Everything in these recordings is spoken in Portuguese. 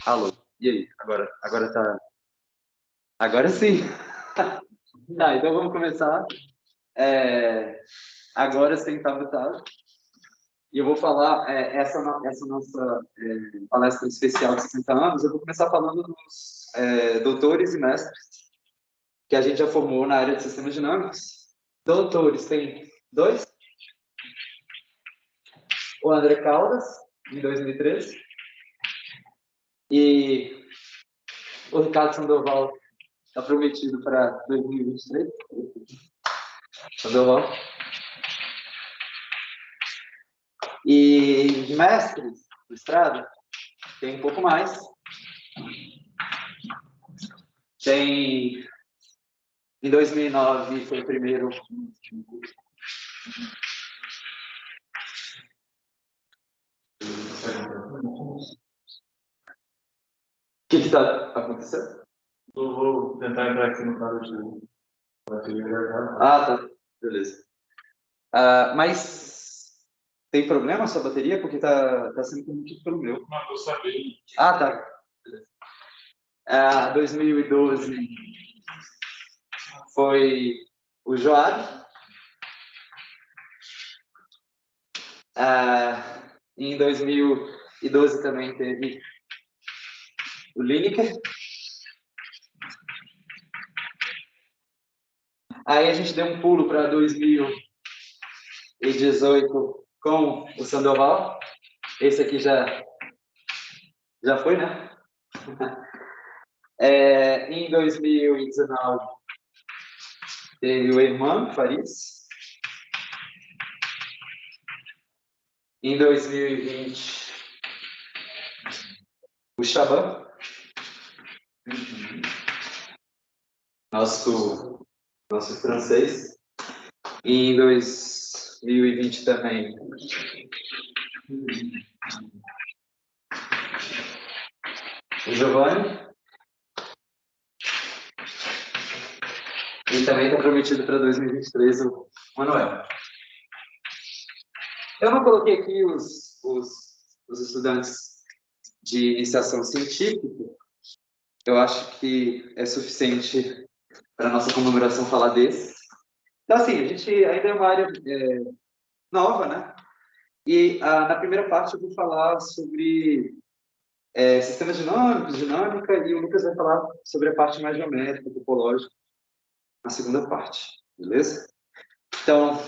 Alô, e aí? Agora tá. Agora sim. Tá, então vamos começar. Agora sentado, tá? E eu vou falar essa nossa palestra especial de 60 anos. Eu vou começar falando dos doutores e mestres que a gente já formou na área de sistemas dinâmicos. Doutores tem dois: o André Caldas, em 2013, e o Ricardo Sandoval está prometido para 2023. Sandoval. E de mestres, mestrado, tem um pouco mais. Tem, em 2009, foi o primeiro. O que está acontecendo? Eu vou tentar entrar aqui no quadro de. Ah, tá. Beleza. Mas tem problema a sua bateria? Porque tá sendo prometido pelo meu. Não, eu sabia. Ah, tá. 2012 foi o Joab. Em 2012 também teve o Lineker. Aí a gente deu um pulo para 2018 com o Sandoval. Esse aqui já foi, né? Em 2019 teve o Hermano Faris. Em 2020 o Chaban. Nosso francês. E em 2020 também o Giovanni. E também está prometido para 2023 o Manuel. Eu não coloquei aqui os estudantes de iniciação científica. Eu acho que é suficiente para a nossa comemoração falar desse. Então, assim, a gente ainda é uma área nova, né? E na primeira parte eu vou falar sobre sistemas dinâmicos, dinâmica, e o Lucas vai falar sobre a parte mais geométrica, topológica, na segunda parte, beleza? Então,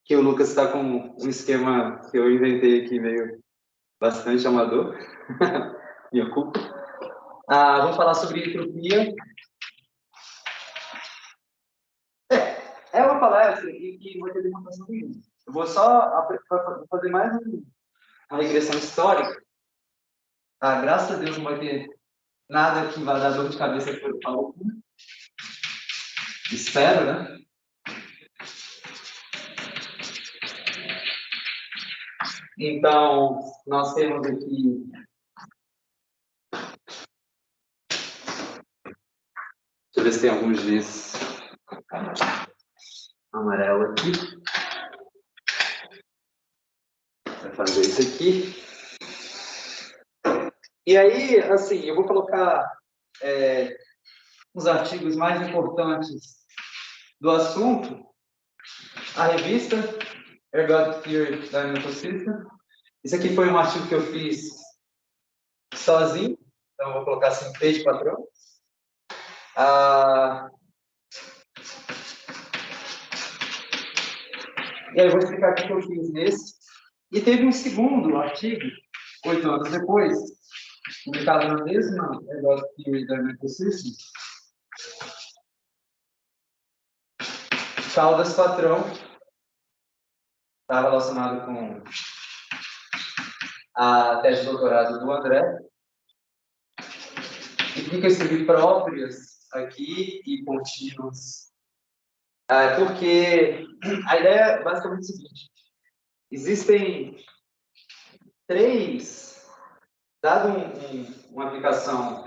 que o Lucas está com um esquema que eu inventei aqui meio bastante amador, minha culpa. Vamos falar sobre entropia. É uma palestra que vai ter demonstração nenhuma. Eu vou só fazer mais uma regressão histórica. Graças a Deus não vai ter nada que vá dar dor de cabeça para o Paulo. Espero, né? Então, nós temos aqui deixa eu ver se tem alguns giz amarelo aqui. Vai fazer isso aqui. E aí, assim, eu vou colocar os artigos mais importantes do assunto. A revista Ergodic Theory Dynamical System. Isso aqui foi um artigo que eu fiz sozinho. Então, eu vou colocar assim, page patrão. E aí eu vou explicar o que eu fiz nesse. E teve um segundo artigo, 8 anos depois, publicado na mesma Ergodic Theory Dynamical System. Caldas patrão. Está relacionado com a tese de doutorado do André. E por que eu escrevi próprias aqui e contínuas? Porque a ideia é basicamente o seguinte: existem três, dado uma aplicação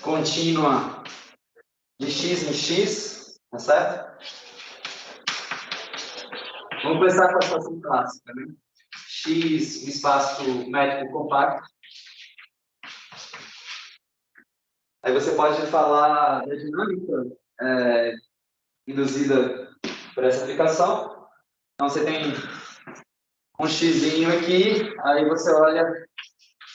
contínua de x em x, tá certo? Vamos começar com a situação clássica, né? X, um espaço métrico compacto. Aí você pode falar da dinâmica induzida por essa aplicação. Então, você tem um xzinho aqui, aí você olha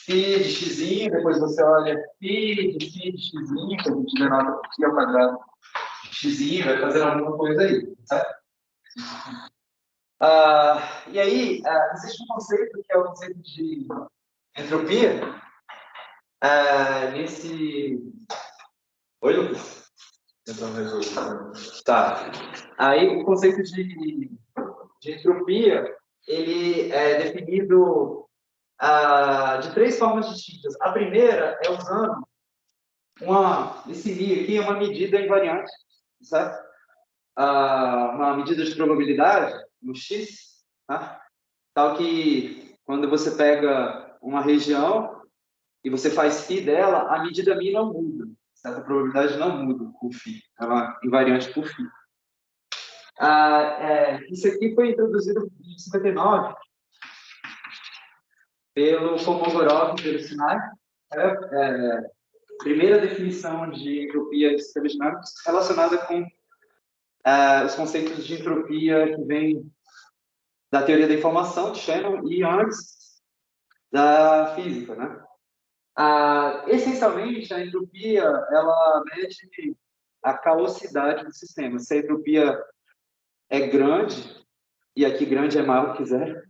φ de xzinho, depois você olha φ de xzinho, que a gente denota aqui ao quadrado de xzinho, vai fazendo alguma coisa aí, certo? E aí, existe um conceito que é o conceito de entropia. Oi, Lucas? Tentando resolver. Tá. Aí, o conceito de entropia, ele é definido de três formas distintas. A primeira é usando esse μ aqui é uma medida invariante, certo? Uma medida de probabilidade no x, tá? Tal que quando você pega uma região e você faz φ dela, a medida μ não muda, certo? A probabilidade não muda com φ, ela é invariante por φ. Isso aqui foi introduzido em 59 pelo Kolmogorov e pelo Sinai. Primeira definição de entropia de sistemas dinâmicos relacionada com os conceitos de entropia que vêm da teoria da informação, de Shannon, e antes da física, né? Essencialmente, a entropia, ela mede a caosidade do sistema. Se a entropia é grande, e aqui grande é maior que zero,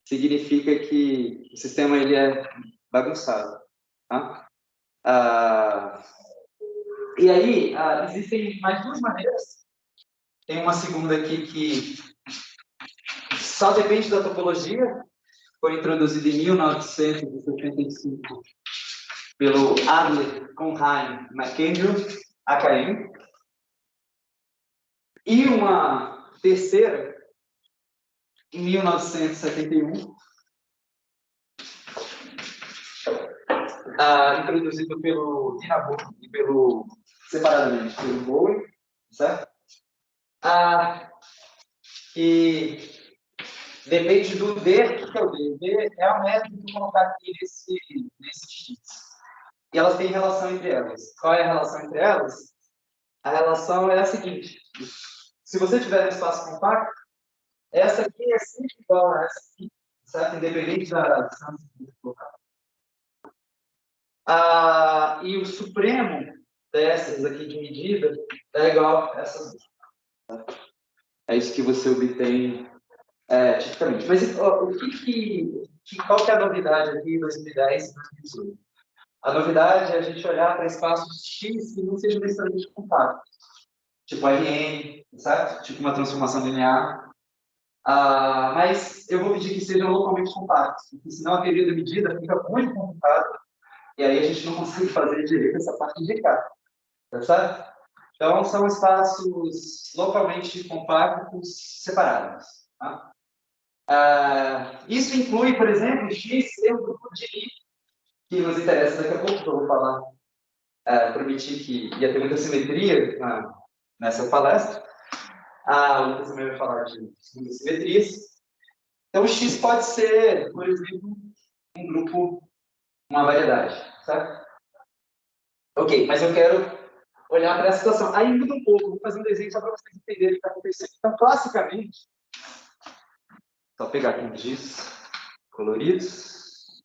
significa que o sistema ele é bagunçado. Tá? E aí, existem mais duas maneiras. Tem uma segunda aqui que só depende da topologia. Foi introduzida em 1965 pelo Adler, Cohnheim, McAndrew, AKM. E uma terceira, em 1971, introduzido pelo Dinabur e separadamente pelo Bowen, certo? E depende do D. O que é o D? O D é a métrica que eu vou colocar aqui nesse X. E elas têm relação entre elas. Qual é a relação entre elas? A relação é a seguinte. Se você tiver um espaço compacto, essa aqui é sempre igual a essa aqui, certo? Independente da distância que você colocar. E o supremo dessas aqui de medida é igual a essas duas. É isso que você obtém tipicamente. Mas qual que é a novidade aqui em 2010 e 2018? A novidade é a gente olhar para espaços X que não sejam necessariamente compactos. Tipo Rn, certo? Tipo uma transformação linear. Mas eu vou pedir que sejam localmente compactos, porque senão a teoria da medida fica muito complicada e aí a gente não consegue fazer direito essa parte de cá. Tá certo? Então, são espaços localmente compactos separados. Tá? Isso inclui, por exemplo, X ser um grupo de I, que nos interessa daqui a pouco, que eu vou falar. Prometi que ia ter muita simetria nessa palestra. O Lucas também vai falar de simetrias. Então, o X pode ser, por exemplo, um grupo, uma variedade. Certo? Ok, mas eu quero olhar para essa situação. Aí muda um pouco, vou fazer um desenho só para vocês entenderem o que está acontecendo. Então, classicamente, só pegar aqui um giz coloridos.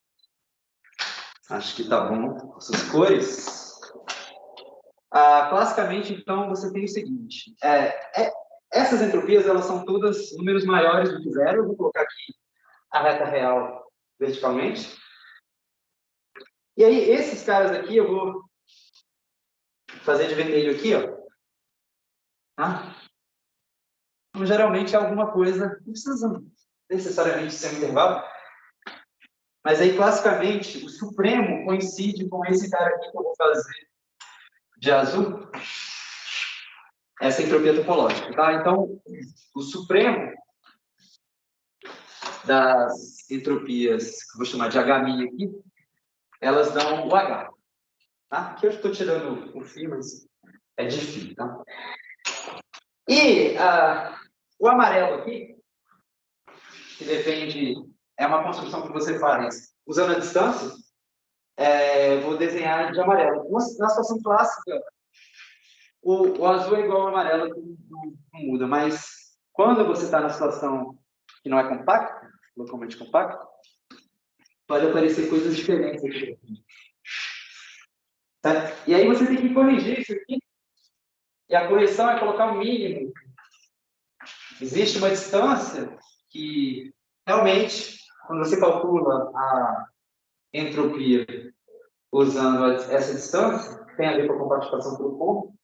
Acho que está bom com essas cores. Classicamente, então, você tem o seguinte. Essas entropias, elas são todas números maiores do que zero. Eu vou colocar aqui a reta real verticalmente. E aí, esses caras aqui, eu vou fazer de vermelho aqui, ó. Então, geralmente é alguma coisa, não precisa necessariamente ser um intervalo, mas aí, classicamente, o supremo coincide com esse cara aqui que eu vou fazer de azul, essa entropia topológica, tá? Então, o supremo das entropias, que eu vou chamar de H' aqui, elas dão o H, tá? Aqui eu estou tirando o φ, mas é de φ, tá? E o amarelo aqui que depende, é uma construção que você faz usando a distância, vou desenhar de amarelo. Na situação clássica, o azul é igual ao amarelo, não muda, mas quando você está na situação que não é compacta, localmente compacta, pode aparecer coisas diferentes aqui. Tá? E aí você tem que corrigir isso aqui, e a correção é colocar o mínimo. Existe uma distância que, realmente, quando você calcula a entropia usando essa distância, tem a ver com a comparticipação pelo ponto,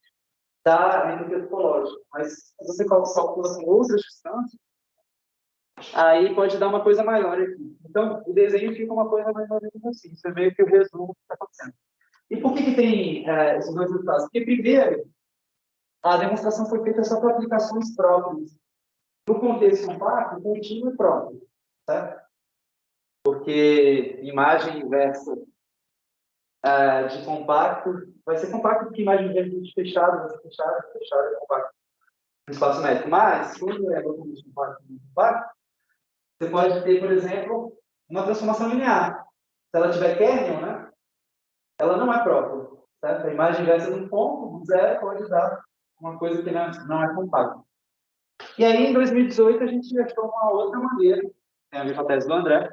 dá a entropia topológica. Mas se você calcula com outras distâncias, aí pode dar uma coisa maior aqui. Então, o desenho fica uma coisa mais ou menos assim. Isso é meio que o resumo do que está acontecendo. E por que tem esses dois resultados? Porque, primeiro, a demonstração foi feita só para aplicações próprias. No contexto compacto, contínuo e próprio. Certo? Porque imagem inversa de compacto vai ser compacto porque imagem inversa de fechado, vai ser fechado, fechado é compacto no espaço métrico. Mas, quando é localmente compacto, você pode ter, por exemplo, uma transformação linear. Se ela tiver kernel, né, ela não é própria. Certo? A imagem inversa de um ponto, do zero, pode dar uma coisa que não é compacta. E aí, em 2018, a gente achou uma outra maneira, tem a ver com a tese do André,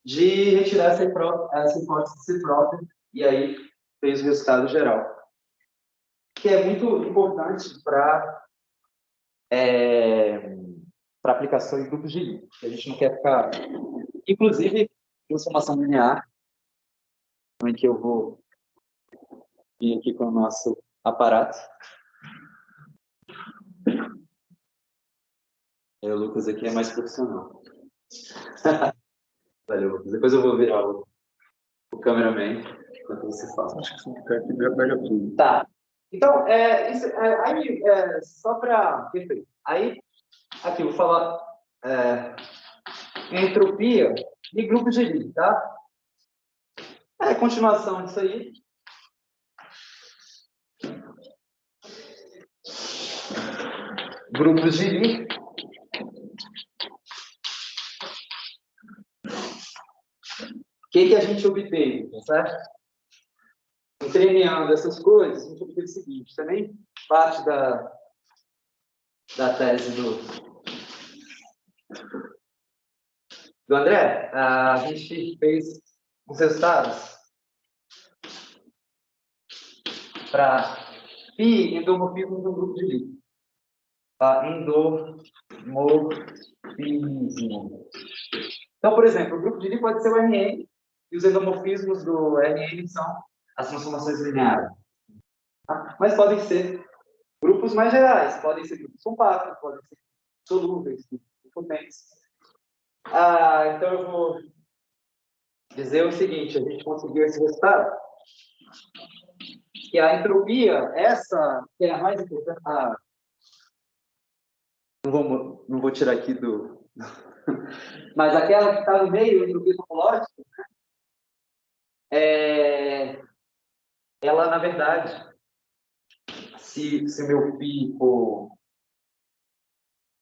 de retirar essa hipótese de si própria, e aí fez o resultado geral. Que é muito importante para aplicação em grupos de Lie. A gente não quer ficar... Inclusive, transformação linear, em que eu vou vir aqui com o nosso aparato. O Lucas aqui é mais profissional. Valeu, Lucas. Depois eu vou virar o cameraman enquanto você fala. Acho que se ficar aqui, pega tudo. Tá. Então, só para... Aí, aqui, eu vou falar entropia e grupos de Lie, tá? Continuação disso aí. Grupos de Lie. O que a gente obteve, certo? Entremeando essas coisas, a gente obteve o seguinte, também parte da tese do André, a gente fez os resultados para phi endomorfismo de um grupo de Lie. Endomorfismo. Então, por exemplo, o grupo de Lie pode ser o Rn, e os endomorfismos do Rn são as transformações lineares. Tá? Mas podem ser grupos mais gerais, podem ser grupos compactos, podem ser solúveis, potentes. Então, eu vou dizer o seguinte, a gente conseguiu esse resultado, que a entropia, essa que é a mais importante, não vou tirar aqui do... Mas aquela que está no meio, a entropia topológica, ela, na verdade, se meu π for...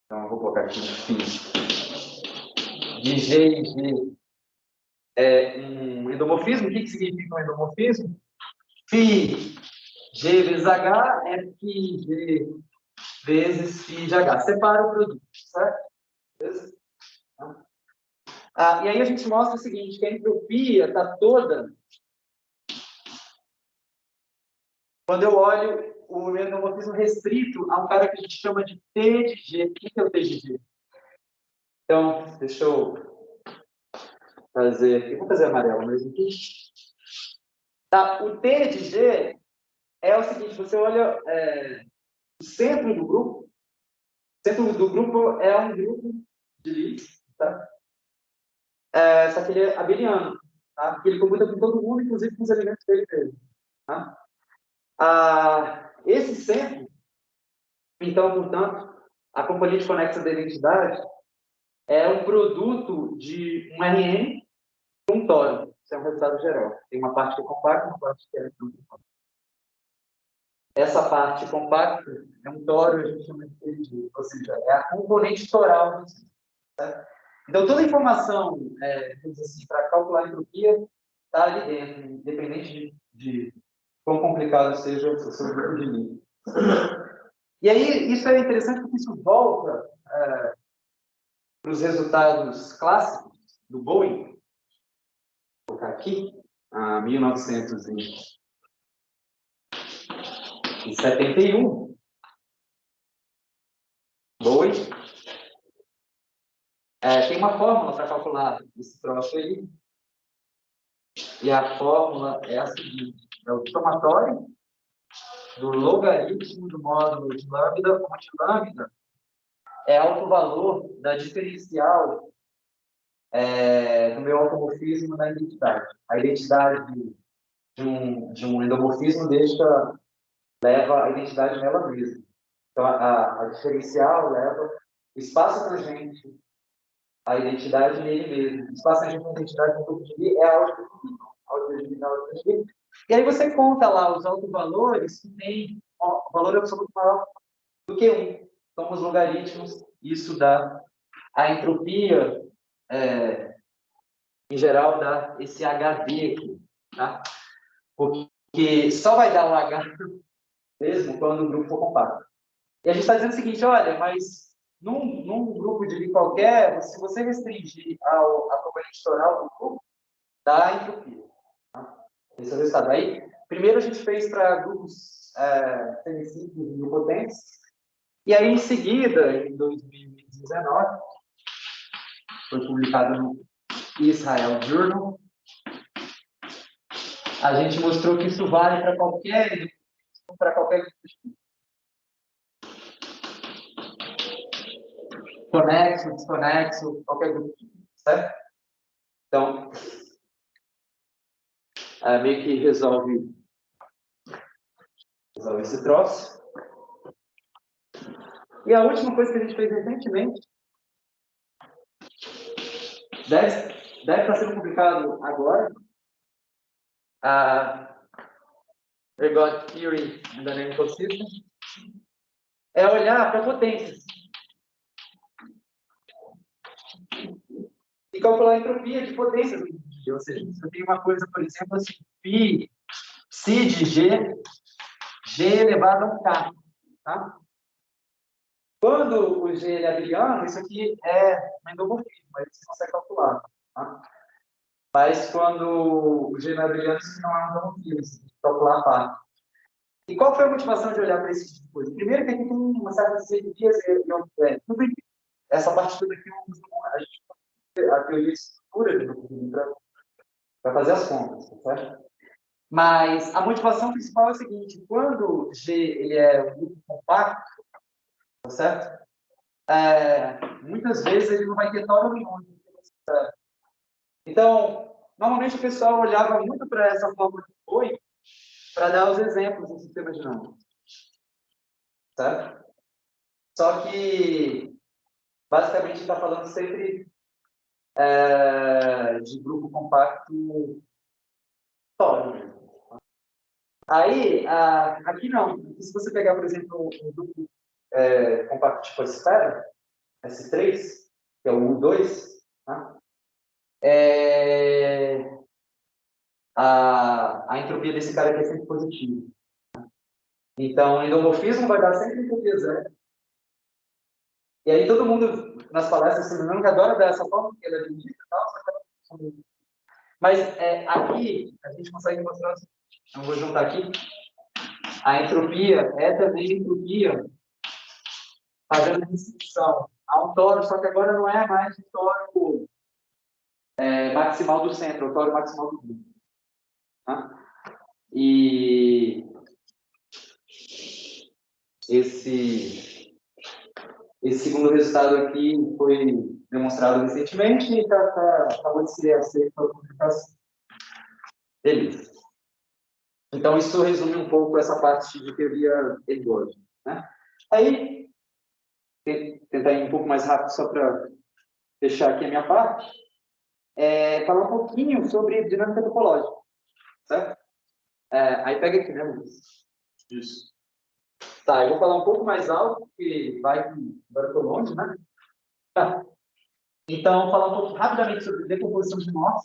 Então, eu vou colocar aqui π de G e G um endomorfismo. O que significa um endomorfismo? Φ G vezes H é π G vezes φ de H. Separa o produto, certo? Beleza? E aí a gente mostra o seguinte, que a entropia está toda... Quando eu olho o endomorfismo restrito a um cara que a gente chama de T de G. O que é o T de G? Então, deixa eu fazer... Eu vou fazer amarelo mesmo aqui. Tá, o T de G é o seguinte, você olha o centro do grupo. O centro do grupo é um grupo de Lie, tá? Só que ele é abeliano, tá? Porque ele computa com todo mundo, inclusive com os elementos dele mesmo. Tá? Esse centro, então, portanto, a componente conexa da identidade é um produto de um Rn com um tório. Isso é um resultado geral. Tem uma parte que é compacta e uma parte que é compacta. Essa parte compacta é um tório, a gente chama de TG, ou seja, é a componente toral do sistema. Tá? Então, toda a informação, vamos dizer assim, para calcular a entropia está ali dentro, independente de quão complicado seja o seu grupo de linha. E aí, isso é interessante porque isso volta para os resultados clássicos do Bowen. Vou colocar aqui, a 1971. Bowen. Tem uma fórmula para calcular esse troço aí. E a fórmula é a seguinte: é o somatório do logaritmo do módulo de lambda, onde lambda é autovalor da diferencial do meu automorfismo na identidade. A identidade de um endomorfismo leva a identidade nela mesma. Então, a diferencial leva o espaço tangente a identidade nele mesmo. O espaço tangente da identidade no grupo de Lie é a álgebra de Lie. E aí você conta lá os autovalores que tem valor absoluto maior do que 1. Então, os logaritmos, isso dá a entropia, em geral, dá esse HD aqui, tá? Porque só vai dar o H mesmo quando o grupo for compacto. E a gente está dizendo o seguinte, olha, mas num grupo de Lie qualquer, se você restringir a componente toral do grupo, dá a entropia. Tá? Esse é o resultado. Aí, primeiro a gente fez para grupos semicimplos e nilpotentes, e aí, em seguida, em 2019, foi publicado no Israel Journal, a gente mostrou que isso vale para qualquer grupo de conexo, desconexo, qualquer grupo, certo? Então, meio que resolve esse troço. E a última coisa que a gente fez recentemente, deve estar sendo publicado agora, a Ergod Theory and Dynamical System, é olhar para potências e calcular a entropia de potências. Ou seja, você tem uma coisa, por exemplo, assim, psi de G elevado a um K. Tá? Quando o G é abeliano, isso aqui é um endomorfismo, mas você consegue calcular. Tá? Mas quando o G não é abeliano, isso não é um endomorfismo, você tem que calcular a parte. E qual foi a motivação de olhar para esse tipo de coisa? Primeiro que aqui tem uma série de hierarquias essa parte toda aqui a teoria de estrutura para fazer as contas, certo? Mas a motivação principal é o seguinte: quando G ele é um grupo compacto, tá certo? Muitas vezes ele não vai ter tório nenhum. Então, normalmente o pessoal olhava muito para essa forma que foi para dar os exemplos do sistema dinâmico, certo? Só que basicamente está falando sempre de grupo compacto tório. Aí, aqui não. Se você pegar, por exemplo, um grupo compacto tipo a esfera, S3, que é o U2, tá? A entropia desse cara aqui é sempre positiva. Então, o endomorfismo vai dar sempre entropia zero. E aí todo mundo, nas palestras, se não adora dar essa forma, porque ela é bonita e tal, mas aqui a gente consegue mostrar, eu vou juntar aqui, a entropia é também entropia fazendo restrição a um tório, só que agora não é mais o tório maximal do centro, é o tório maximal do grupo. Tá? E esse segundo resultado aqui foi demonstrado recentemente e acabou de ser aceito pela publicação. Beleza. Então, isso resume um pouco essa parte de teoria ergódica. Né? Aí, tentar ir um pouco mais rápido só para fechar aqui a minha parte, falar um pouquinho sobre dinâmica topológica. Certo? Aí pega aqui, né, Luiz? Isso. Tá, eu vou falar um pouco mais alto, porque vai que agora eu estou longe, né? Tá. Então, falar um pouco rapidamente sobre decomposição de nós.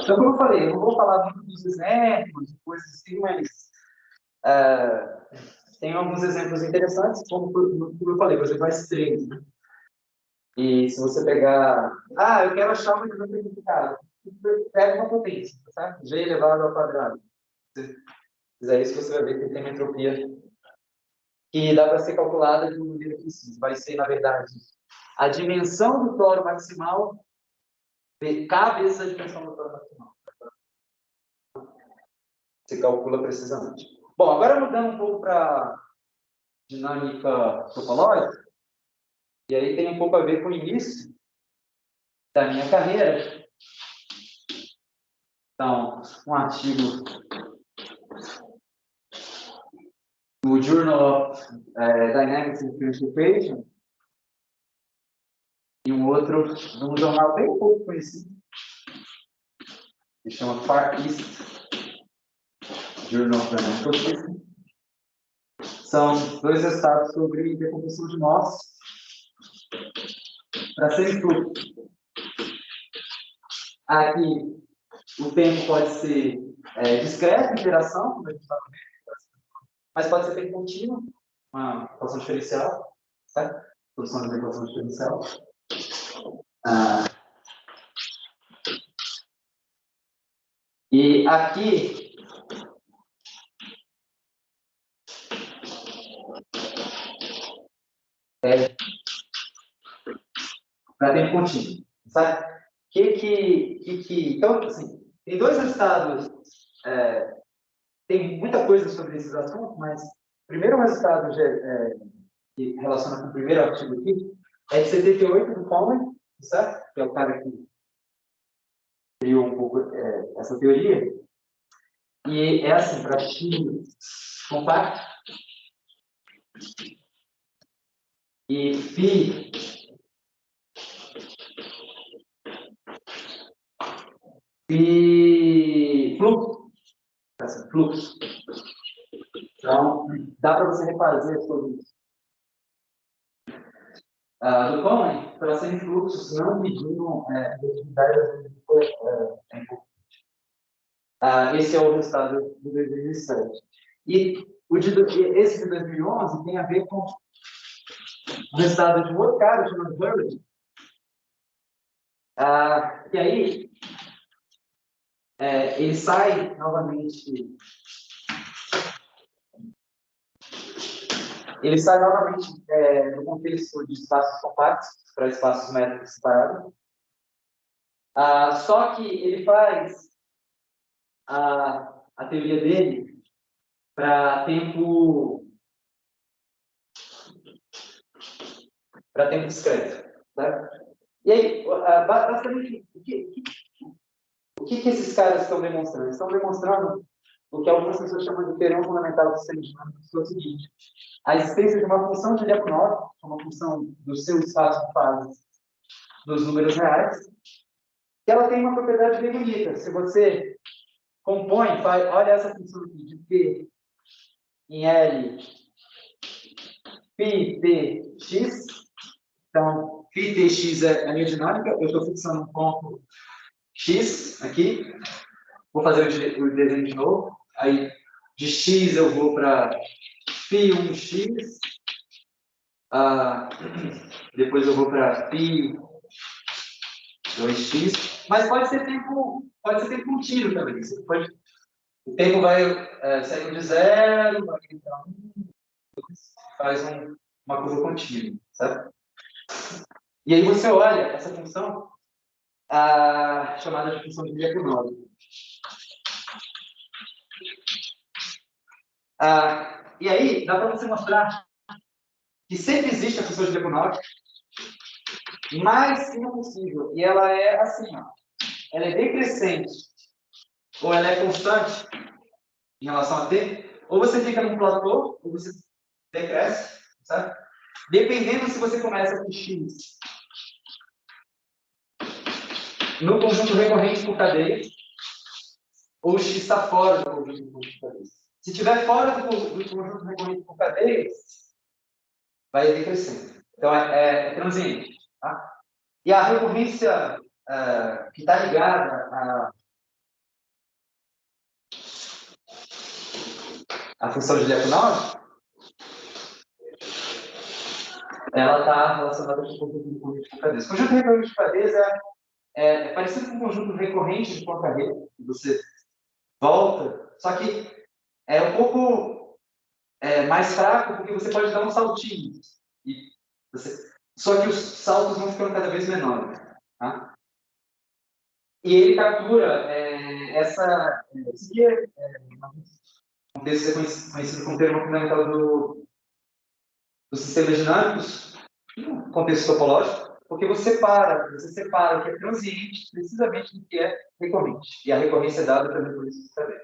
Então, como eu falei, eu não vou falar muito dos exemplos, coisas assim, mas tem alguns exemplos interessantes, como eu falei, por exemplo, a estrela. Né? E se você pegar... eu quero achar uma dinâmica unificada. Pega uma potência, tá? G elevado ao quadrado. Se fizer isso, você vai ver que tem uma entropia que dá para ser calculada de uma maneira precisa. Vai ser, na verdade, a dimensão do tório maximal K vezes a dimensão do tório maximal. Se calcula precisamente. Bom, agora mudando um pouco para dinâmica topológica, e aí tem um pouco a ver com o início da minha carreira. Então, um artigo no Journal of Dynamics and Differential Equation e um outro num jornal bem pouco conhecido, que chama Far East Journal of Dynamical Systems. São dois resultados sobre decomposição de nós para semifluxo. Aqui, o tempo pode ser discreto, interação, como a gente está vendo, mas pode ser tempo contínuo, uma equação diferencial, certo? Solução de equação diferencial. E aqui, para tempo contínuo, sabe? Então, assim, tem dois resultados, tem muita coisa sobre esses assuntos, mas o primeiro resultado que relaciona com o primeiro artigo aqui é de 78 do Coleman, certo? Que é o cara que criou um pouco essa teoria. E é assim, para X compacto e φ e fluxo. Então, dá para você refazer sobre isso. Do Coleman, para serem fluxos não medindo a atividade das tempo. Esse é o resultado de 2007. E esse de 2011 tem a ver com o resultado de um outro cara chamado Hurley. E aí, ele sai novamente. Ele sai novamente do contexto de espaços compactos para espaços métricos separados. Só que ele faz a teoria dele para tempo discreto. Tá? E aí, basicamente, o que esses caras estão demonstrando? Eles estão demonstrando o que algumas pessoas chamam de teorema fundamental do sistema dinâmico, que é o seguinte: a existência de uma função de Lyapunov, uma função do seu espaço de fases dos números reais, que ela tem uma propriedade bem bonita. Se você compõe, olha essa função aqui, de P em L, π, T, X. Então, π, T, X é a minha dinâmica. Eu estou fixando um ponto X aqui. Vou fazer o desenho de novo. Aí, de X eu vou para π1x. Depois eu vou para π2x. Mas pode ser tempo contínuo também. O tempo vai saindo de 0, vai para 1, faz uma curva contínua, certo? E aí você olha essa função chamada de função de Lyapunov. E aí dá para você mostrar que sempre existe a função de Lyapunov, mas que não é possível. E ela é assim, ó. Ela é decrescente ou ela é constante em relação a t, ou você fica num platô, ou você decresce, certo? Dependendo se você começa com x no conjunto recorrente por cadeia, ou x está fora do conjunto recorrente por cadeia. Se estiver fora do conjunto recorrente por cadeias, vai decrescendo. Então, é transiente. Tá? E a recorrência que está ligada à função de diagonal, ela está relacionada com o conjunto recorrente por cadeias. O conjunto recorrente por cadeias é parecido com o conjunto recorrente de contrarrelé, que você volta, só que é um pouco mais fraco, porque você pode dar um saltinho. Só que os saltos vão ficando cada vez menores. Tá? E ele captura um desses conhecido como termo fundamental do sistemas dinâmicos, no contexto topológico, porque você separa o que é transiente precisamente do que é recorrente. E a recorrência é dada pela recorrência de cadeia.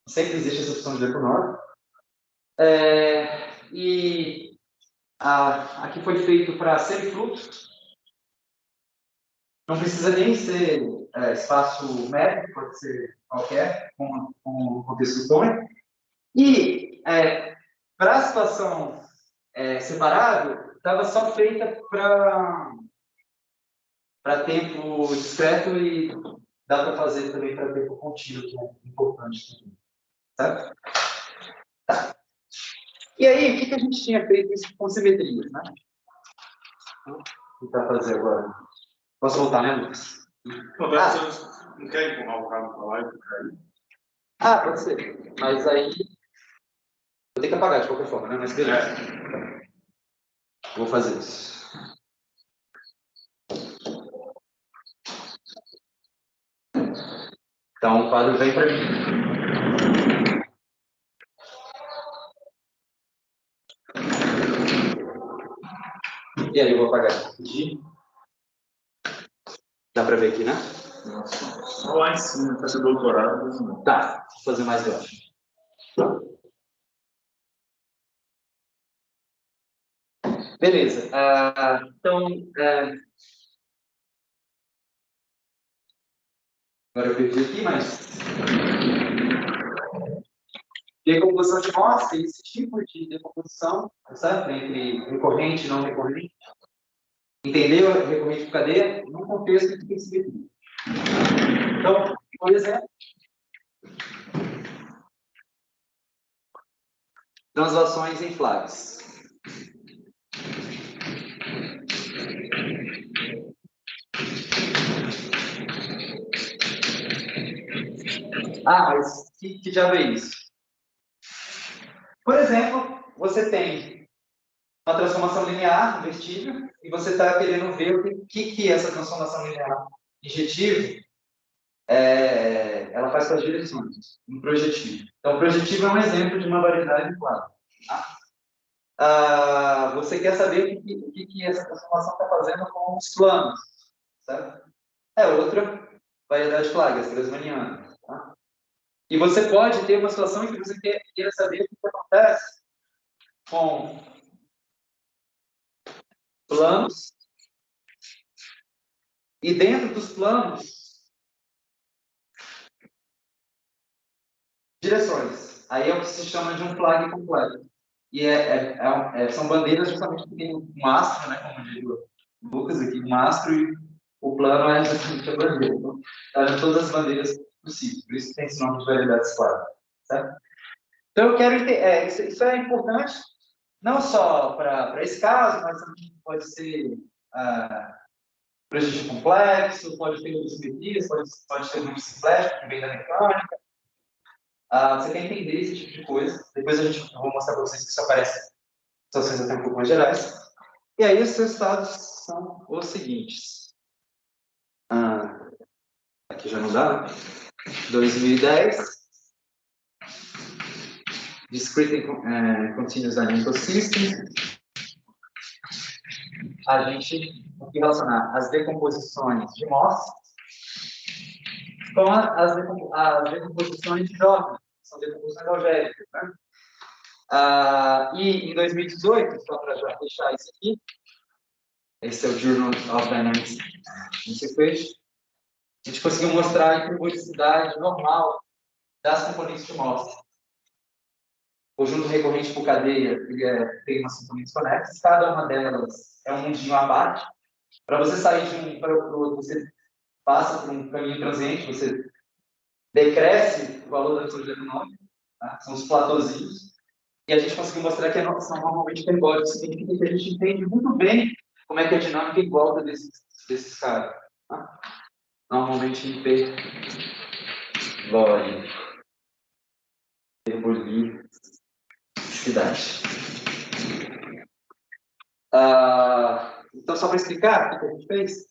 Sempre existe essa opção de econômico. E aqui foi feito para semifluxo. Não precisa nem ser espaço métrico, pode ser qualquer, com contexto tônico. E para a situação separado, estava só feita para tempo discreto e dá para fazer também para tempo contínuo, que é importante. Certo? Tá. E aí, o que a gente tinha feito isso com simetrias, né? Vou tentar fazer agora. Posso voltar, né, Lucas? Não quer empurrar o carro para lá e ficar aí? Pode ser. Mas aí vou ter que apagar de qualquer forma, né? Mas beleza. Vou fazer isso. Então o quadro vem para mim. E aí eu vou apagar aqui. Dá para ver aqui, né? Só lá em cima, para ser doutorado. Assim. Tá, vou fazer mais baixo. Beleza. Então, agora eu perdi aqui, mas decomposição de Morse tem esse tipo de decomposição, certo? Entre recorrente e não recorrente. Entendeu? Recorrente por cadeia num contexto que tem simetria. Então, por exemplo, translações em flags. Mas que diabo é isso? Por exemplo, você tem uma transformação linear invertível e você está querendo ver o que essa transformação linear injetiva ela faz com as direções, um projetivo. Então, o projetivo é um exemplo de uma variedade de quadro. Você quer saber o que essa transformação está fazendo com os planos, certo? É outra variedade de flags, grassmanniana. Tá? E você pode ter uma situação em que você queira saber o que acontece com planos e dentro dos planos direções. Aí é o que se chama de um flag completo. E são bandeiras justamente porque tem um astro, né, como diz o Lucas aqui, um astro, e o plano é justamente a bandeira. Então, tá todas as bandeiras possíveis. Por isso tem esse nome de variedades quadras. Certo? Então, eu quero entender. Isso é importante, não só para esse caso, mas também pode ser projetivo complexo, pode ter outras simetrias, pode ter muito simplético, que vem da mecânica. Você quer entender esse tipo de coisa. Depois eu vou mostrar para vocês que isso aparece em situações até um pouco mais gerais. E aí, os resultados são os seguintes. Aqui já não dá. 2010. Discrete and Continuous Dynamical System. A gente tem que relacionar as decomposições de Morse com as decomposições de Jordan. São decomposições algébricas. Né? E em 2018, só para já deixar isso aqui, esse é o Journal of Dynamics Equation, a gente conseguiu mostrar a hiperbolicidade normal das componentes de Morse. conjunto recorrente por cadeia, ele tem umas componentes conexas, cada uma delas é um mundinho à parte. Para você sair de um para o outro, você passa por um caminho transiente, você decresce o valor da amplitude econômica, tá? São os platôzinhos. E a gente conseguiu mostrar que são normalmente hiperbólicos, significa que a gente entende muito bem como é que é a dinâmica em volta desses caras. Tá? Normalmente hiperbólico. Hiperbolicidade. Então, só para explicar o que a gente fez,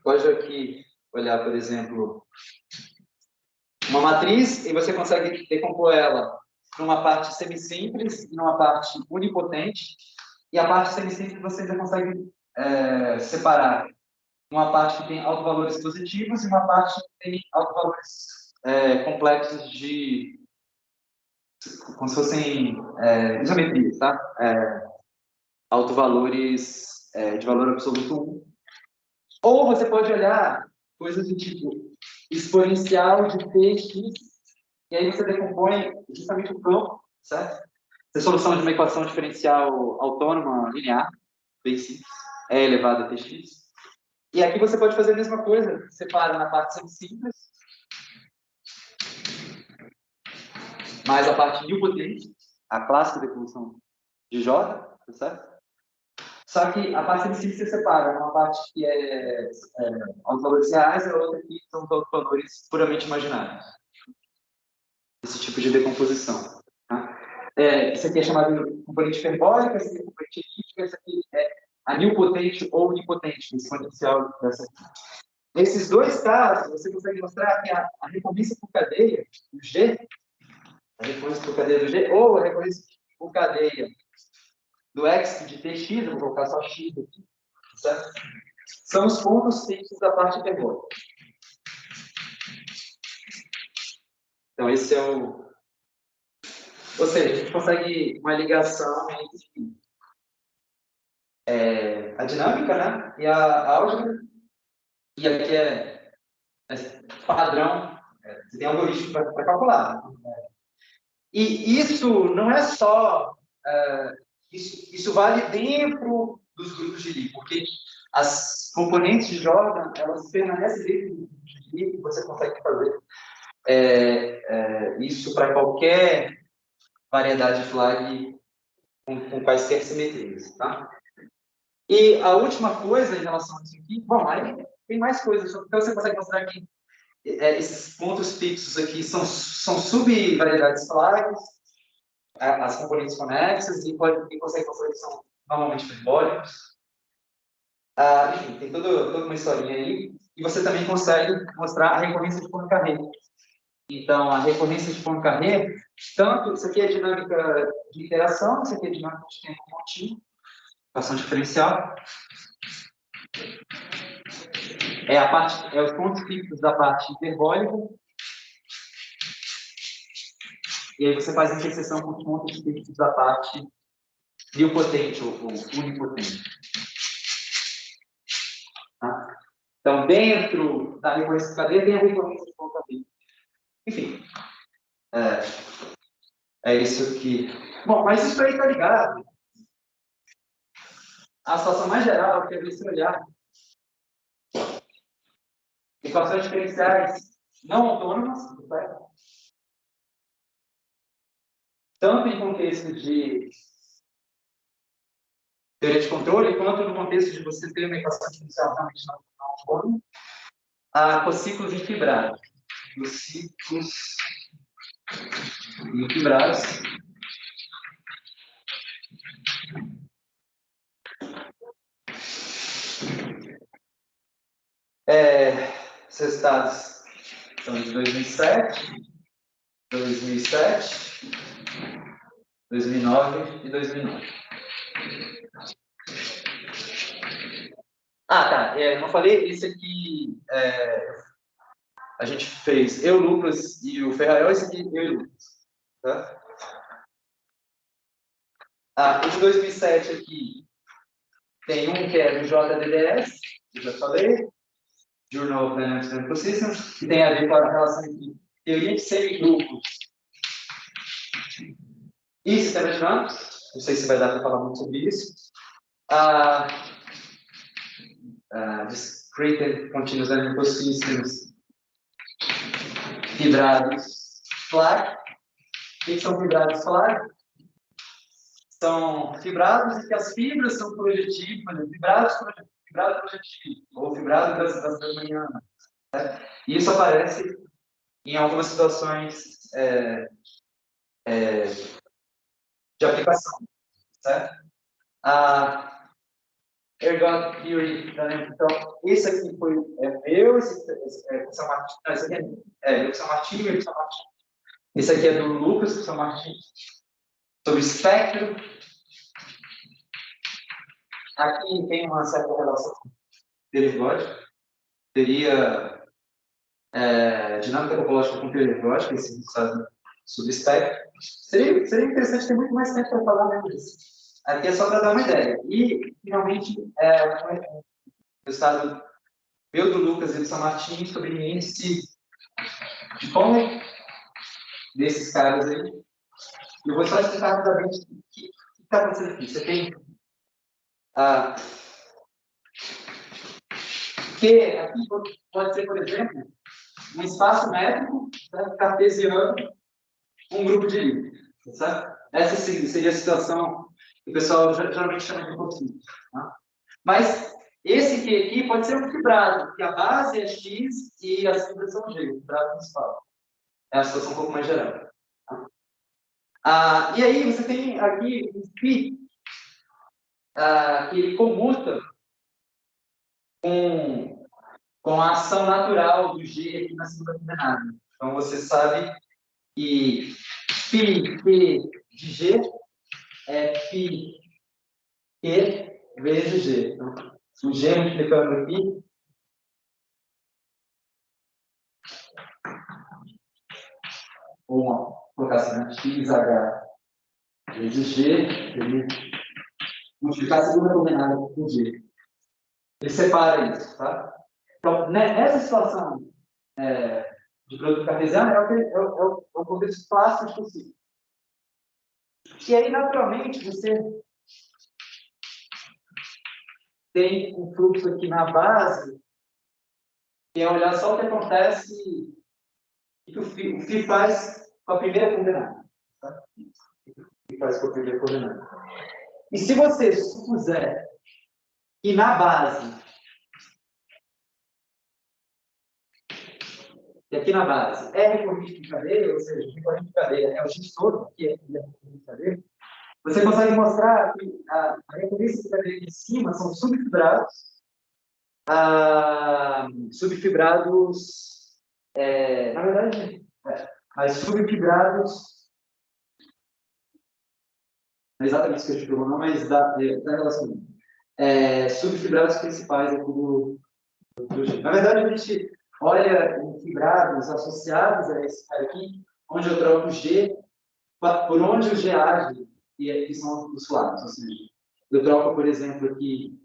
pode aqui olhar, por exemplo, uma matriz e você consegue decompor ela numa parte semisimples e numa parte unipotente. E a parte semisimples você já consegue separar uma parte que tem autovalores positivos e uma parte que tem autovalores complexos de como se fossem isometrias, tá? Autovalores de valor absoluto 1. Ou você pode olhar coisas do tipo exponencial de tx, e aí você decompõe justamente o campo, certo? Essa é a solução de uma equação diferencial autônoma linear, bem simples, e elevado a tx. E aqui você pode fazer a mesma coisa, separa na parte simples, mais a parte nilpotente, a clássica decomposição de J, tá certo? Só que a parte simples você separa, uma parte que é aos valores reais e a outra que são os valores puramente imaginários. Esse tipo de decomposição. Tá? Isso aqui é chamado de componente hiperbólica, esse aqui é componente elíptica, esse aqui é a nilpotente ou unipotente, exponencial dessa aqui. Nesses dois casos, você consegue mostrar que a recorrência por cadeia do G, a recorrência por cadeia do G, ou a recorrência por cadeia do X de Tx, eu vou colocar só X aqui, certo? São os pontos fixos da parte hiperbólica. Então, esse é o... Ou seja, a gente consegue uma ligação entre a dinâmica, né? E a álgebra. E aqui é padrão. Você tem algoritmo para calcular. E isso não é só... isso vale dentro dos grupos de Lie, porque as componentes de Jordan, elas permanecem dentro do grupo de Lie, e você consegue fazer isso para qualquer variedade de flag com quaisquer simetrias, tá? E a última coisa em relação a isso aqui, bom, aí tem mais coisas, então você consegue mostrar que esses pontos fixos aqui são subvariedades flags, as componentes conexas, e consegue mostrar que são normalmente hiperbólicos. Enfim, tem toda uma historinha aí, e você também consegue mostrar a recorrência de Poincaré. Então, a recorrência de Poincaré, tanto, isso aqui é dinâmica de interação, isso aqui é dinâmica de tempo contínuo, equação diferencial. Os pontos fixos da parte hiperbólica. E aí você faz a interseção com os pontos fixos da parte nilpotente ou unipotente. Tá? Então, dentro da recorrência de cadeia, tem a recorrência de Poincaré. Enfim, é isso aqui. Bom, mas isso aí está ligado. A situação mais geral que é você olhar equações diferenciais não autônomas, certo? Tanto em contexto de teoria de controle, quanto no contexto de você ter uma equação diferencial realmente não autônoma, com ciclos infibrados. Os ciclos infibrados seus estados são de 2007, 2009 e 2009. Tá. Não falei, isso aqui a gente fez eu, Lucas e o Ferrael, esse aqui eu e o Lucas. Tá? O de 2007 aqui tem um que é do JDDS, que eu já falei, Journal of Dynamics and Ecosystems, que tem a ver com a relação entre teoria de semigrupos E sistema dinâmico, não sei se vai dar para falar muito sobre isso. Discrete and continuous dynamical systems fibrados flat. O que são fibrados flat? São fibrados em que as fibras são projetivas, por exemplo, fibrado projetivo, ou fibrado das manhã. Né? E isso aparece em algumas situações de aplicação, certo? A Ergot Theory, então, esse aqui foi meu, esse é São Martin, esse aqui é São Martinho, São Martin. Esse aqui é do Lucas, São Martin, sobre espectro. Aqui tem uma certa relação com periódica, teria dinâmica topológica com periódica, esse resultado sobre espectro. Seria interessante ter muito mais tempo para falar mesmo disso. Aqui é só para dar uma ideia. E, finalmente, o resultado meu do Lucas e do São Martin sobre o índice de como desses caras aí. Eu vou só explicar rapidamente o que está acontecendo aqui. Você tem que aqui pode ser, por exemplo, um espaço métrico, né, cartesiano, um grupo de livros. Certo? Essa seria a situação que o pessoal geralmente chama de conjunto. Tá? Mas esse aqui pode ser um fibrado, que a base é X e as fibras são G, o fibrado principal. É uma situação um pouco mais geral. Tá? E aí você tem aqui um φ que ele comuta com a ação natural do G aqui na segunda coordenada. Então você sabe que φ de G é φ Q vezes G. Então, o G multiplicando aqui, vamos colocar assim, né? XH vezes G, ele multiplicar a segunda coordenada com G. Ele separa isso, tá? Então, nessa situação de produto cartesiano, é o contexto clássico possível. E aí, naturalmente, você tem um fluxo aqui na base, que é olhar só o que acontece e que o φ faz com a primeira coordenada. Tá? O φ faz com a primeira coordenada. E se você supuser que na base, e aqui na base é recorrente de cadeia, ou seja, recorrente de cadeia é o X todo, que é recorrente de cadeia, você consegue mostrar que a recorrência de cadeia de cima são subfibrados, na verdade, mas subfibrados, não é exatamente isso que eu te pergunto, mas da relação. Subfibrados principais do G. Na verdade, a gente olha em fibrados associados a esse cara aqui, onde eu troco o G, por onde o G age, que são os lados. Ou seja, eu troco, por exemplo, aqui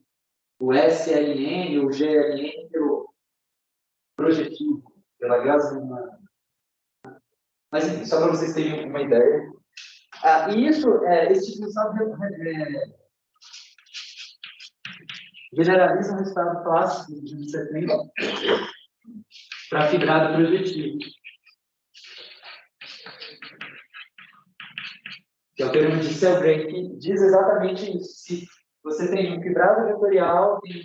o SLN ou o GLN pelo projetivo, pela gasolina. Mas, enfim, só para vocês terem uma ideia. E isso, esse tipo de resultado generaliza um resultado clássico de 70 para fibrado projetivo. Que é o termo de Selgren, que diz exatamente isso. Se você tem um fibrado vetorial, tem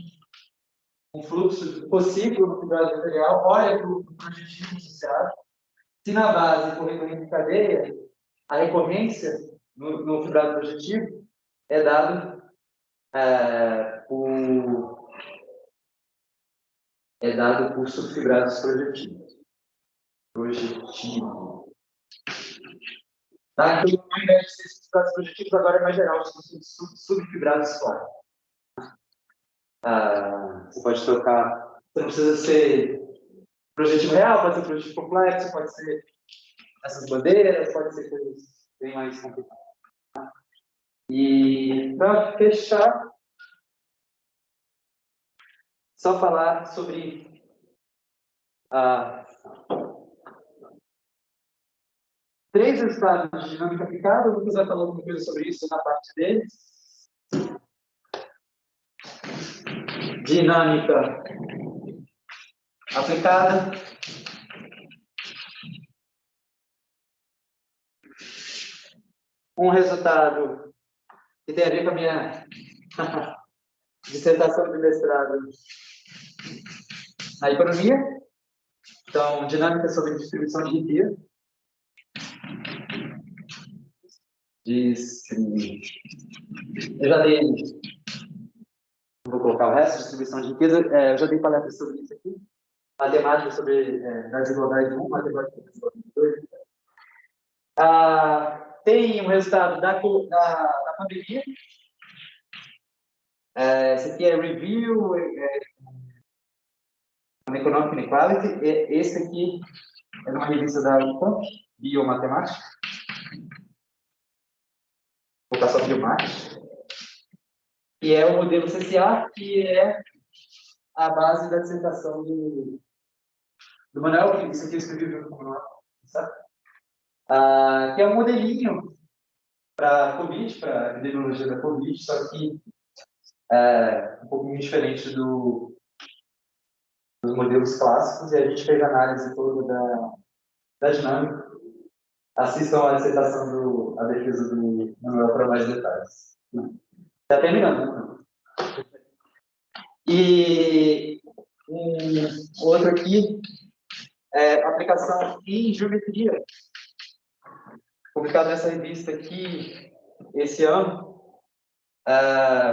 um fluxo possível no fibrado vetorial, olha para o projetivo associado. Se na base for recorrente de cadeia, a recorrência no fibrado projetivo é dado por subfibrados projetivos. Tá? Então, ao invés de ser subfibrados projetivos, agora é mais geral, são subfibrados fora. Você pode trocar, você não precisa ser projetivo real, pode ser projetivo complexo, pode ser essas bandeiras, pode ser coisas bem mais complicadas. Tá? E para fechar, só falar sobre 3 resultados de dinâmica aplicada. O Lucas vai falar alguma coisa sobre isso na parte dele. Dinâmica aplicada. Um resultado que tem a ver com a minha dissertação de mestrado na economia. Então, dinâmica sobre distribuição de riqueza. Eu já dei. Vou colocar o resto, distribuição de riqueza. Eu já dei palestra sobre isso aqui. Matemática sobre desigualdade 1, matemática sobre desigualdade 2. Tem um resultado da pandemia. Esse aqui é Review on Economic Inequality. Esse aqui é uma revista da UFAM, Biomatemática. Vou passar só Biomática. E é o modelo CCA, que é a base da dissertação do Manuel, que isso aqui eu escrevi junto com o Manuel, sabe? Que é um modelinho para a Covid, para a epidemiologia da Covid, só que um pouquinho diferente dos modelos clássicos, e a gente fez a análise toda da dinâmica. Assistam a dissertação a defesa do Manuel para mais detalhes. Está terminando, né? E outro aqui é aplicação em geometria, publicado nessa revista aqui esse ano.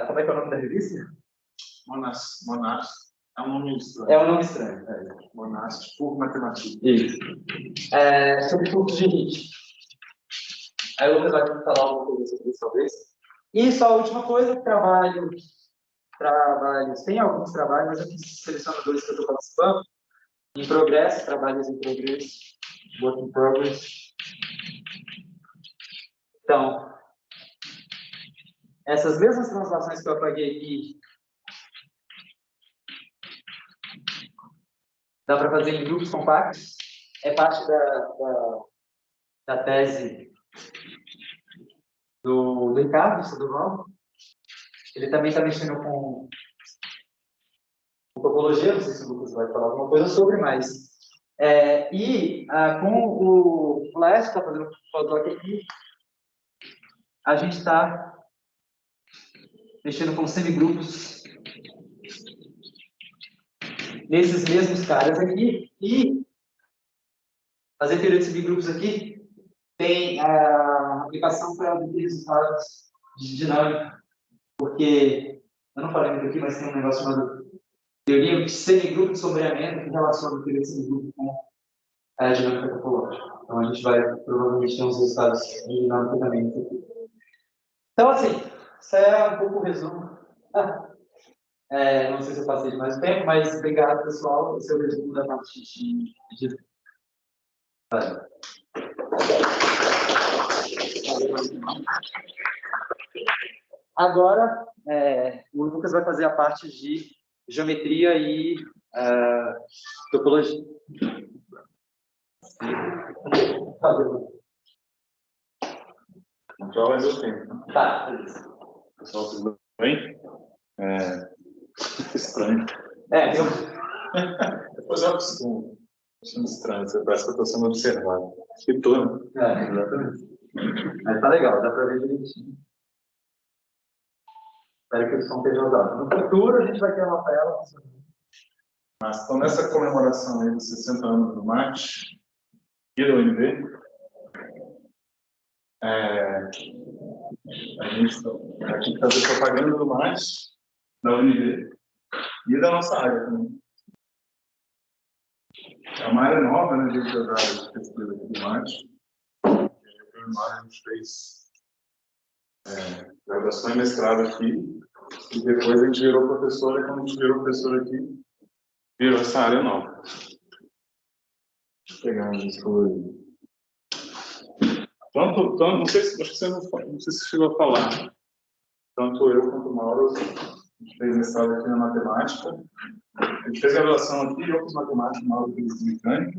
Como é que é o nome da revista? Monast. É um nome estranho. É um nome estranho. Monast por matemática. Isso. Sobre fluxo de Hit. Aí o Lucas vai falar alguma coisa sobre isso, talvez. E só a última coisa, trabalhos. Tem alguns trabalhos, mas eu fiz selecionadores que eu estou participando. Em progresso, trabalhos em progresso. Work in progress. Então, essas mesmas translações que eu apaguei aqui, dá para fazer em grupos compactos. É parte da tese do Ricardo Sandoval. Ele também está mexendo com topologia, não sei se o Lucas vai falar alguma coisa sobre, mas... com o Laércio, que está fazendo fotoque aqui, a gente está mexendo com semigrupos nesses mesmos caras aqui, e fazer teoria de semigrupos aqui tem a aplicação para obter resultados de dinâmica, porque eu não falei muito aqui, mas tem um negócio chamado teoria de semigrupo de sombreamento que relaciona a teoria de semigrupo com a dinâmica topológica. Então a gente vai provavelmente ter uns resultados de dinâmica também. Então, assim, isso é um pouco o resumo. Não sei se eu passei de mais tempo, mas obrigado, pessoal. Esse é o resumo da parte de... Agora, o Lucas vai fazer a parte de geometria e topologia. Então, é meu tempo. Tá, beleza. Pessoal, tudo bem? Estranho. Depois eu acostumo. Achando estranho, você parece que eu estou sendo observado. E tô, né? Exatamente. Mas tá legal, dá para ver direitinho. Espero que o som esteja usado. No futuro, a gente vai ter uma tela. Mas, então, nessa comemoração aí dos 60 anos do MAT e da UNB, a gente está aqui fazer propaganda do MAT, da UNB e da nossa área também. É uma área nova, né, dentro da área de pesquisa aqui do MAT. Eu e o Mário, a gente fez graduação e mestrado aqui, e depois a gente virou professor, e quando a gente virou professor aqui, virou essa área nova. Deixa eu pegar isso por... Tanto, não sei se você chegou a falar. Tanto eu quanto o Mauro, a gente fez mestrado aqui na matemática. A gente fez graduação aqui, eu fiz matemática, Mauro fez mecânica.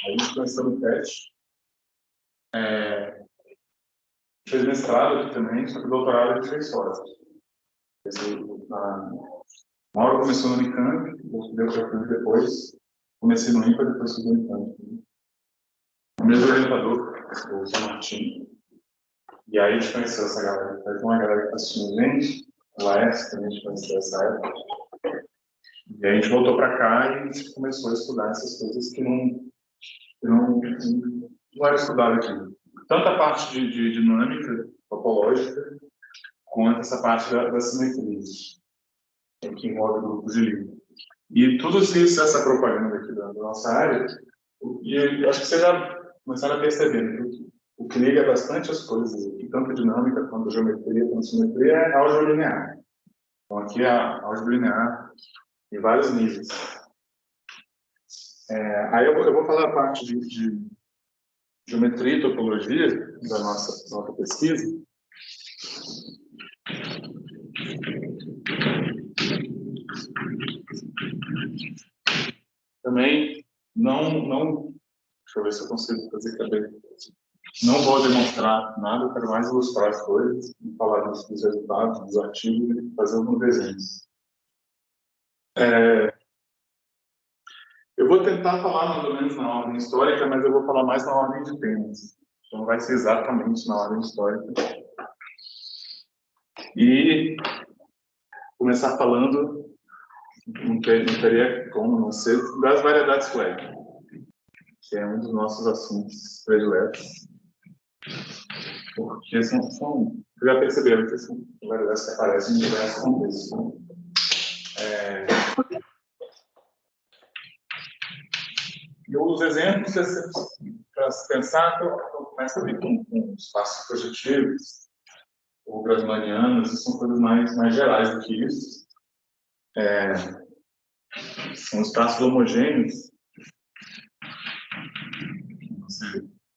Aí a gente começou no teste. Fez mestrado aqui também, só que doutorado ele fez fora. Na hora começou no Unicamp, depois comecei no INPA, depois fui no Unicamp. O mesmo orientador, o São Martin. E aí a gente conheceu essa galera. Tem uma galera que está assistindo a gente, o Laércio também a gente conheceu essa época. E aí a gente voltou para cá e a gente começou a estudar essas coisas que não era estudado aqui. Tanto a parte de dinâmica topológica, quanto essa parte da simetria, que envolve grupos de livro. E tudo isso, essa propaganda aqui da nossa área, e eu acho que vocês já começaram a perceber, né? O que liga bastante as coisas aqui, tanto a dinâmica, quanto a geometria, quanto a simetria, é a álgebra linear. Então aqui é a álgebra linear em vários níveis. Aí eu vou falar a parte de geometria e topologia da nossa pesquisa. Também deixa eu ver se eu consigo fazer também. Não vou demonstrar nada, eu quero mais ilustrar as coisas, falar dos resultados, dos artigos e fazer alguns desenhos. Eu vou tentar falar mais ou menos na ordem histórica, mas eu vou falar mais na ordem de temas. Então não vai ser exatamente na ordem histórica. E começar falando, não teria como não ser, das variedades web, que é um dos nossos assuntos prediletos. Porque vocês já perceberam que são variedades que aparecem em diversos contextos. E os exemplos, para se pensar, então começa ali com espaços projetivos, ou brasilianas, e são coisas mais gerais do que isso. São espaços homogêneos,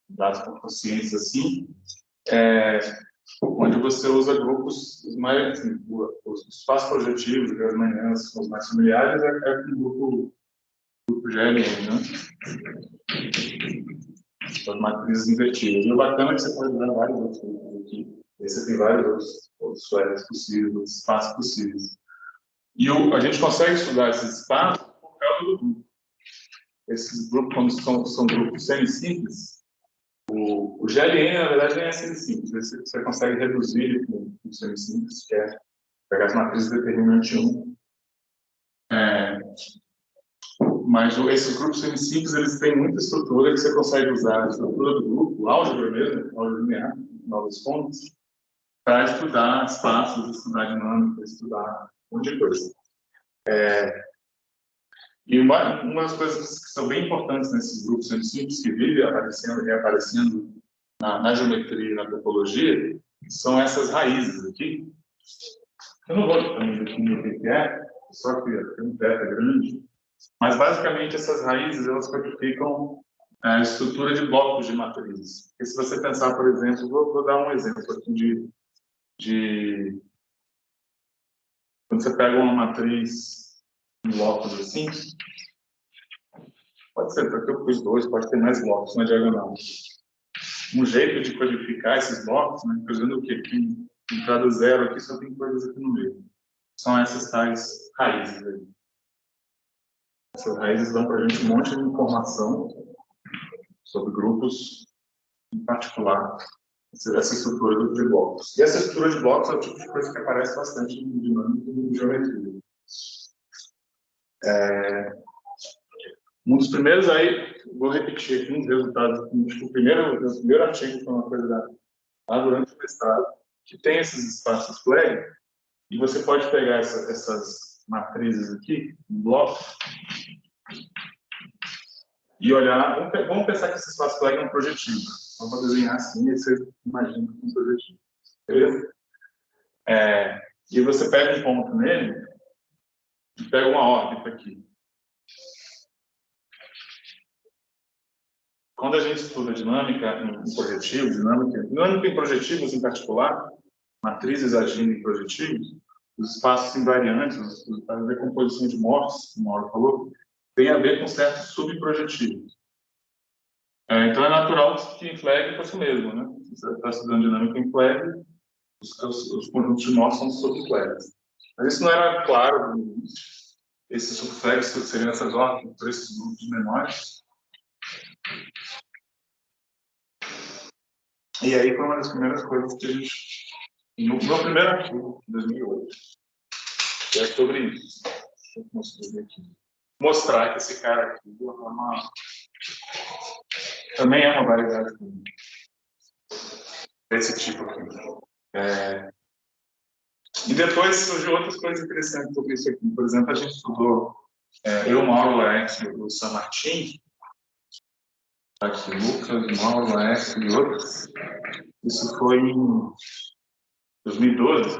dados por consciência assim, onde você usa grupos mais, assim, os espaços projetivos, brasilianas, os mais familiares, é com o grupo GLN, né? As matrizes invertidas. E o bacana é que você pode usar vários outros grupos aqui. Esse tem vários outros flores possíveis, outros espaços possíveis. E a gente consegue estudar esses espaços por causa do grupo. Esses grupos, quando são grupos semisimples, o GLN, na verdade, nem é semisimples. Você consegue reduzir ele com semisimples, que é pegar as matrizes determinante 1. Mas esses grupos semisimples, eles têm muita estrutura que você consegue usar a estrutura do grupo, álgebra mesmo, álgebra linear, novas fontes, para estudar espaços, estudar dinâmica, estudar um monte de coisa. E uma das coisas que são bem importantes nesses grupos semisimples, que vivem aparecendo e reaparecendo na geometria e na topologia, são essas raízes aqui. Eu não vou definir o que é, só que tem um beta grande. Mas, basicamente, essas raízes, elas codificam a estrutura de blocos de matrizes. E se você pensar, por exemplo, vou dar um exemplo aqui quando você pega uma matriz em blocos assim, pode ser, porque eu pus 2, pode ter mais blocos na diagonal. Um jeito de codificar esses blocos, né, fazendo o quê? Que entrada 0 aqui só tem coisas aqui no meio. São essas tais raízes aí. Essas raízes dão para a gente um monte de informação sobre grupos, em particular, essa estrutura de blocos. E essa estrutura de blocos é o tipo de coisa que aparece bastante no dinâmico e no geometria. Um dos primeiros aí, vou repetir aqui uns resultados. O primeiro artigo foi uma coisa lá durante o mestrado, que tem esses espaços flag, e você pode pegar essas matrizes aqui, um bloco, e olhar. Vamos pensar que esse espaço flag é um projetivo. Vamos desenhar assim, e você imagina que é um projetivo. Beleza? E você pega um ponto nele e pega uma órbita aqui. Quando a gente estuda dinâmica em projetivos, dinâmica em projetivos em particular, matrizes agindo em projetivos, os espaços invariantes, a decomposição de Morse, como a Mauro falou, tem a ver com certos subprojetivos. Então é natural que em Flegg fosse o mesmo, né? Se você está estudando dinâmica em Flegg, os conjuntos de nós são subflegs. Mas isso não era claro no início. Esses subflegs seriam essas ordens para esses grupos menores. E aí foi uma das primeiras coisas que a gente... No meu primeiro artigo, em 2008, que é sobre isso. Mostrar que esse cara aqui também é uma variedade desse tipo aqui. E depois surgiu outras coisas interessantes sobre isso aqui. Por exemplo, a gente estudou, eu, Mauro, Laércio e o San Martin, aqui, Lucas, Mauro, Laércio e outros. Isso foi em 2012.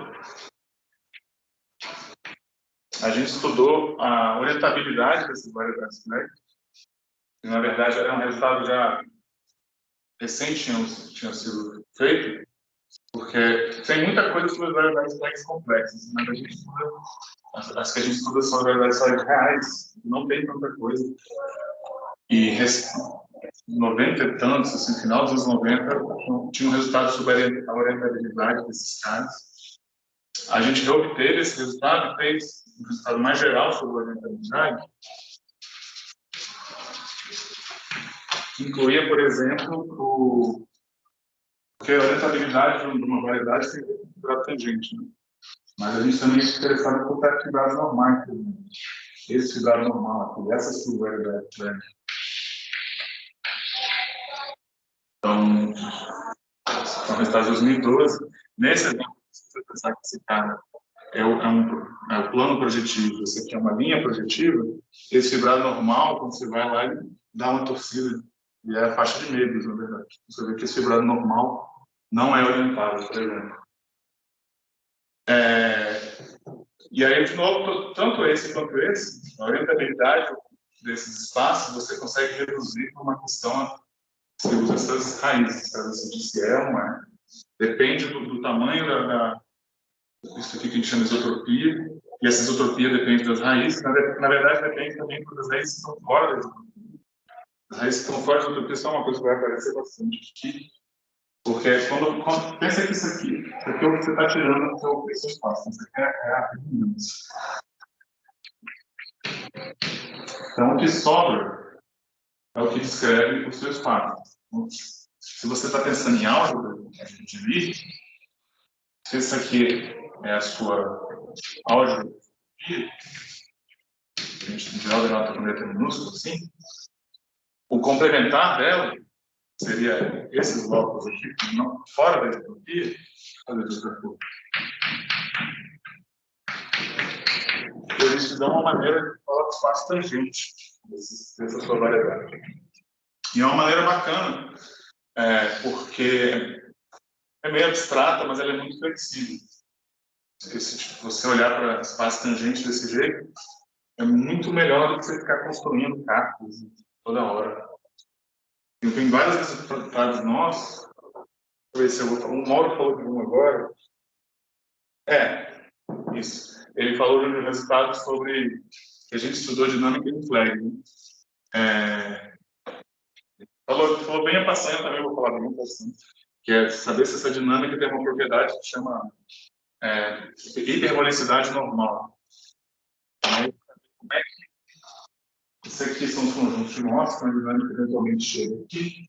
A gente estudou a orientabilidade dessas variedades Flegg, que na verdade era um resultado já recente, tinha sido feito, porque tem muita coisa sobre as variedades Flegg complexas, mas a gente estuda, as que a gente estuda são as variedades Flegg reais, não tem tanta coisa. E 90 e tantos, assim, final dos anos 90, tinha um resultado sobre a orientabilidade desses caras. A gente reobteve esse resultado e fez um resultado mais geral sobre a orientabilidade, que incluía, por exemplo, porque a orientabilidade de uma variedade tem que ser tangente, né? Mas a gente também se interessava por atividades normais, por exemplo. Esse atividade normal aqui, essa subvariedade, né? Então, o resultado de 2012, nesse exemplo, se você pensar que esse cara é o plano projetivo, esse aqui é uma linha projetiva, esse fibrado normal, quando você vai lá, ele dá uma torcida, e é a faixa de Möbius, na verdade. Você vê que esse fibrado normal não é orientável, por exemplo. E aí, de novo, tanto esse quanto esse, a orientabilidade desses espaços, você consegue reduzir por uma questão, você usa essas raízes, para você dizer se é ou não é. Depende do tamanho isso aqui que a gente chama de isotropia, e essa isotropia depende das raízes, na verdade depende também das raízes que estão fora da isotropia. As raízes que estão fora da isotropia são uma coisa que vai aparecer bastante aqui, porque quando pensa que isso aqui é o que você está tirando do seu espaço, isso aqui é a redundância. Então, o que sobra é o que descreve o seu espaço. Então, se você está pensando em álgebra de Lie, se isso aqui é a sua álgebra, a gente joga nota com letra minúscula assim, o complementar dela seria esses blocos aqui, fora da isotropia, eles te dão uma maneira de falar do espaço tangente dessa sua variedade. E é uma maneira bacana, porque é meio abstrata, mas ela é muito flexível. Se você olhar para espaço tangente desse jeito, é muito melhor do que você ficar construindo cálculos toda hora. Eu tenho vários resultados nossos. Deixa eu ver se o Mauro falou de um agora. Isso. Ele falou de um resultado sobre que a gente estudou dinâmica em Flegg. Falou bem a passando também, vou falar bem a passando, que é saber se essa dinâmica tem uma propriedade que chama hiperbolicidade normal. Aí, como é que isso aqui são os conjuntos de nós, quando a dinâmica eventualmente chega aqui,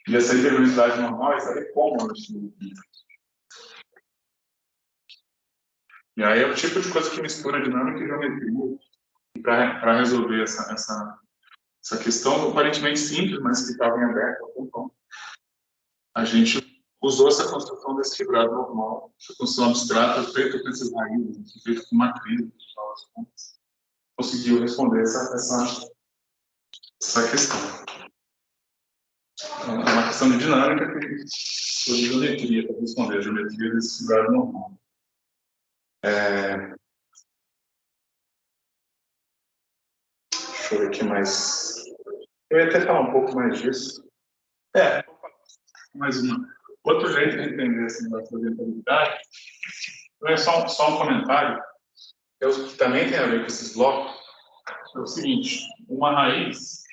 e essa hiperbolicidade normal é saber como ela chega aqui. E aí é o tipo de coisa que mistura dinâmica e geometria, e para resolver essa questão aparentemente simples, mas que estava em aberto há um tempo, a gente usou essa construção desse fibrado normal, essa construção abstrata feita com essas raízes, feita com matriz, conseguiu responder essa questão. É uma questão de dinâmica que foi de geometria para responder a geometria desse fibrado normal. Deixa eu ver aqui mais. Eu ia até falar um pouco mais disso. Mais uma. Outro jeito de entender esse negócio da orientabilidade é só um comentário, que também tem a ver com esses blocos. é o seguinte, uma raiz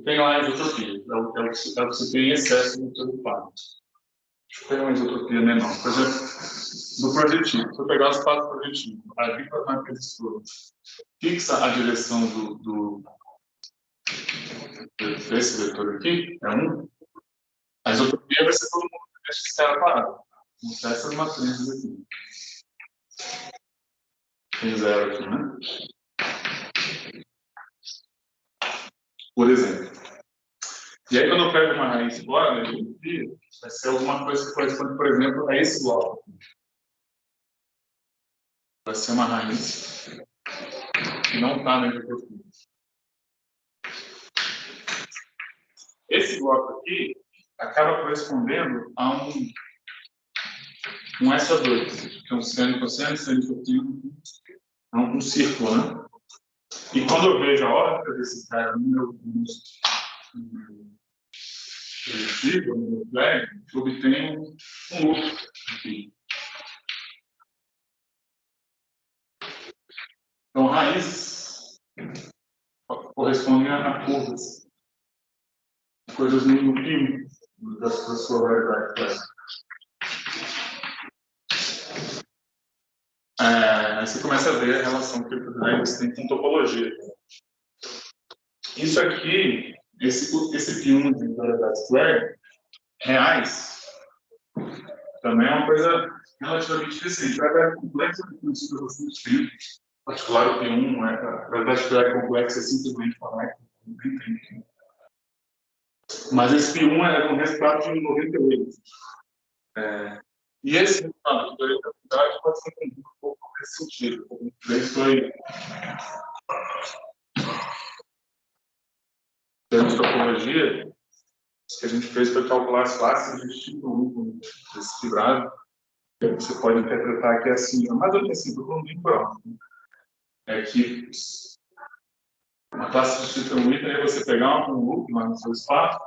tem lá a isotropia, é o que você tem em excesso no seu quadro. Deixa eu pegar uma isotropia menor. Por exemplo, do projetivo. Se eu pegar o espaço projetivo, a biplanária explode, fixa a direção desse vetor aqui, é 1, a isotropia vai ser todo mundo que deixa esse cara parado. Vão ser essas matrizes aqui. Tem 0 aqui, né? Por exemplo. E aí, quando eu pego uma raiz fora da isotropia, vai ser alguma coisa que corresponde, por exemplo, a esse bloco. Vai ser uma raiz que não está na isotropia. Esse bloco aqui acaba correspondendo a um SO2, que é um seno, cosseno, seno, cotino, é um círculo, né? E quando eu vejo a órbita desse cara no meu projetivo, no meu flare, eu obtenho um loop aqui. Então, raízes correspondem a curvas. Coisas no pino da sua variedade. Aí você começa a ver a relação que eles têm com topologia. Isso aqui, esse P1 de variedades square, reais, também é uma coisa relativamente recente. A variedade complexa é conhecida há bastante tempo. Em particular, o P1, a variedade square complexa é simplesmente conecta, não tem tempo. Mas esse P1 é um resultado de 98. E esse resultado de variabilidade pode ser entendido um pouco nesse sentido. Isso foi em termos de topologia, o que a gente fez foi calcular as classes de tipo 1 desse fibrado. Você pode interpretar que é assim, mais ou menos assim, estou falando bem próximo. É que uma classe de tipo 1 é você pegar um loop lá no seu espaço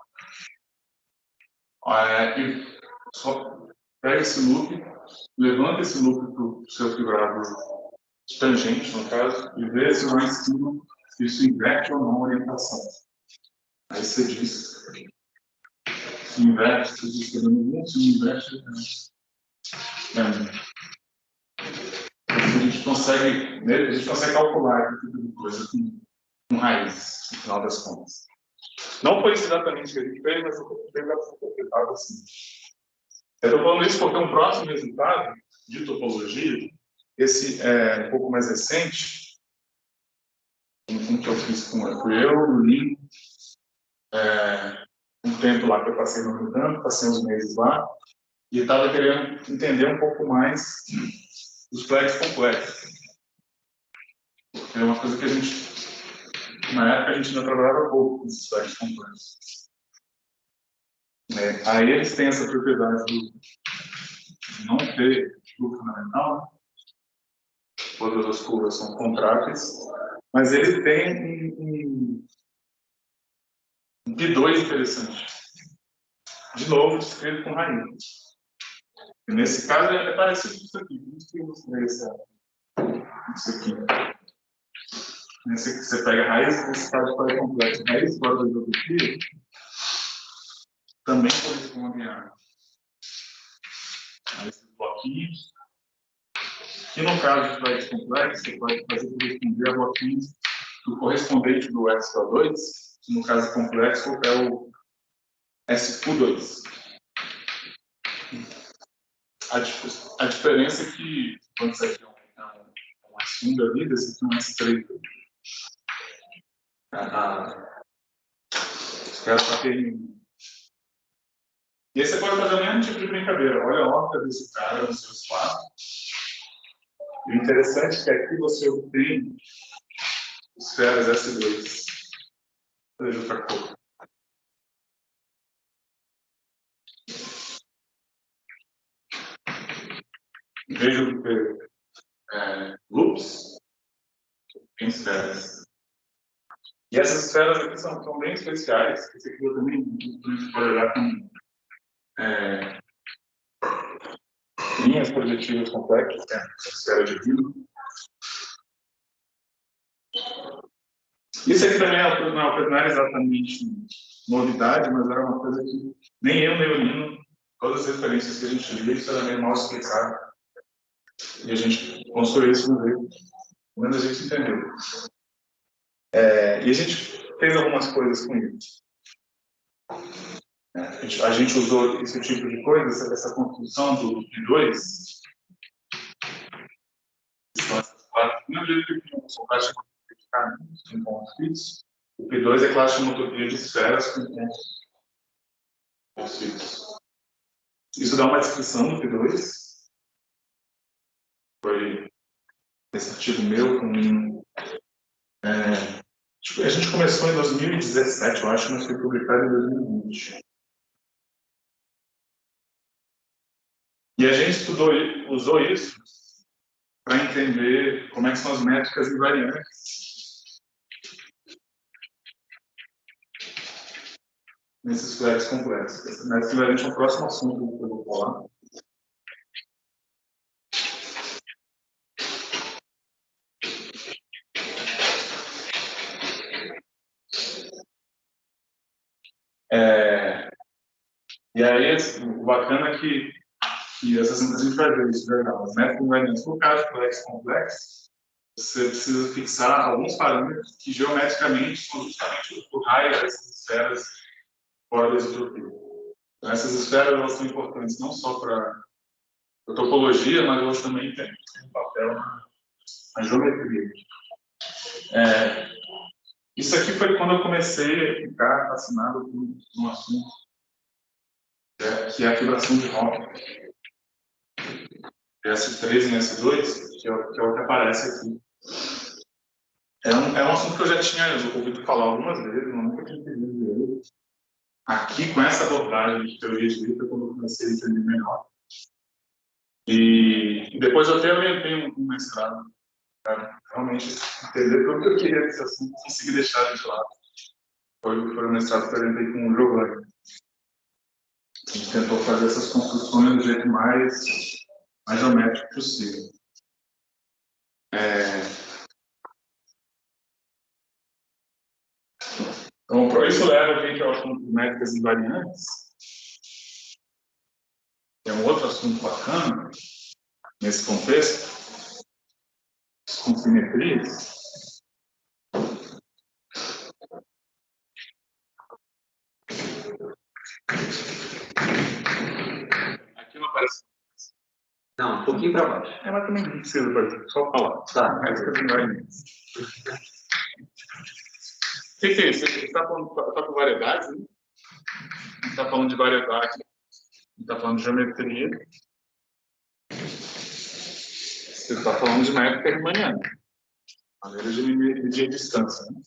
e só pega esse loop, levanta esse loop para o seu fibrado tangente, no caso, e vê se lá em cima isso inverte ou não a orientação. Aí você diz se inverte, se diz que é no 1, se inverte, a gente consegue calcular esse tipo de coisa com raízes, no final das contas. Não foi isso exatamente que a gente fez, mas eu fez bastante assim. Eu estou falando isso porque um próximo resultado de topologia, esse é um pouco mais recente, um que eu fiz com o Lino, um tempo lá que eu passei no Rio Grande, passei uns meses lá, e estava querendo entender um pouco mais os flags complexos. É uma coisa que a gente, na época, a gente ainda trabalhava pouco com esses flags complexos. Aí eles têm essa propriedade de não ter grupo fundamental, todas as curvas são contráteis, mas ele tem um P2 interessante. De novo, descrito com raiz. E nesse caso é parecido com isso aqui. Isso aqui. Nesse que você pega a raiz, nesse caso para complexo. A raiz fora da isotropia também corresponde a esses bloquinhos. E no caso de flags complexos, você pode fazer corresponder a bloquinhos do correspondente do SO2, que no caso complexo é o SQ2. A diferença é que, quando você aqui é um S1 da vida, esse aqui é um S3 da vida. Os caras só tem. E aí você pode fazer o mesmo tipo de brincadeira. Olha a órbita desse cara no seu espaço. E o interessante é que aqui você obtém esferas S2. Veja outra cor. Veja loops em esferas. E essas esferas aqui são bem especiais. Esse aqui eu também pode olhar com linhas projetivas complexas, esfera de vidro. Isso aqui também não era exatamente novidade, mas era uma coisa que nem eu, nem o Nino, todas as referências que a gente lia, isso era meio mal explicado. E a gente construiu isso no livro. Pelo menos a gente entendeu. E a gente fez algumas coisas com isso. A gente usou esse tipo de coisa, essa construção do P2. Não jeito que o caixa de caminhos com pontos fixos. O P2 é classe de homotopia de esferas com pontos fixos. Isso dá uma descrição do P2. Foi esse artigo meu com a gente começou em 2017, eu acho, mas foi publicado em 2020. E a gente usou isso para entender como é que são as métricas invariantes nesses flex complexos. Essa métrica invariante é o próximo assunto que eu vou falar. E aí, o bacana é que essas a gente vai ver isso, legal. As métricas invariantes, no caso de flex complexo, você precisa fixar alguns parâmetros que geometricamente são justamente o raio dessas esferas fora da isotropia. Então, essas esferas elas são importantes não só para a topologia, mas elas também têm um papel na geometria. Isso aqui foi quando eu comecei a ficar fascinado com um assunto que é a fibração de Hopper. S3 e S2, que é o que aparece aqui. É um assunto que eu já tinha ouvido falar algumas vezes, mas nunca tinha entendido ele. Aqui, com essa abordagem de teoria de vida, quando eu comecei a entender melhor. E depois eu até orientei um mestrado para realmente entender tudo que eu queria desse assunto e conseguir deixar de lado. Foi o mestrado que eu orientei com o Giovanni. A gente tentou fazer essas construções do jeito mais geométrico possível. Então, isso leva a gente ao assunto de métricas invariantes, que é um outro assunto bacana nesse contexto, com simetrias. Aqui não aparece. Não, um pouquinho para baixo. Mas também não precisa, só falar. Tá. Métricas invariantes. O que é isso? Você está falando de variedades, né? Está falando de variedade, está falando de geometria. Você está falando de métrica riemanniana, maneira de medir a distância. Né?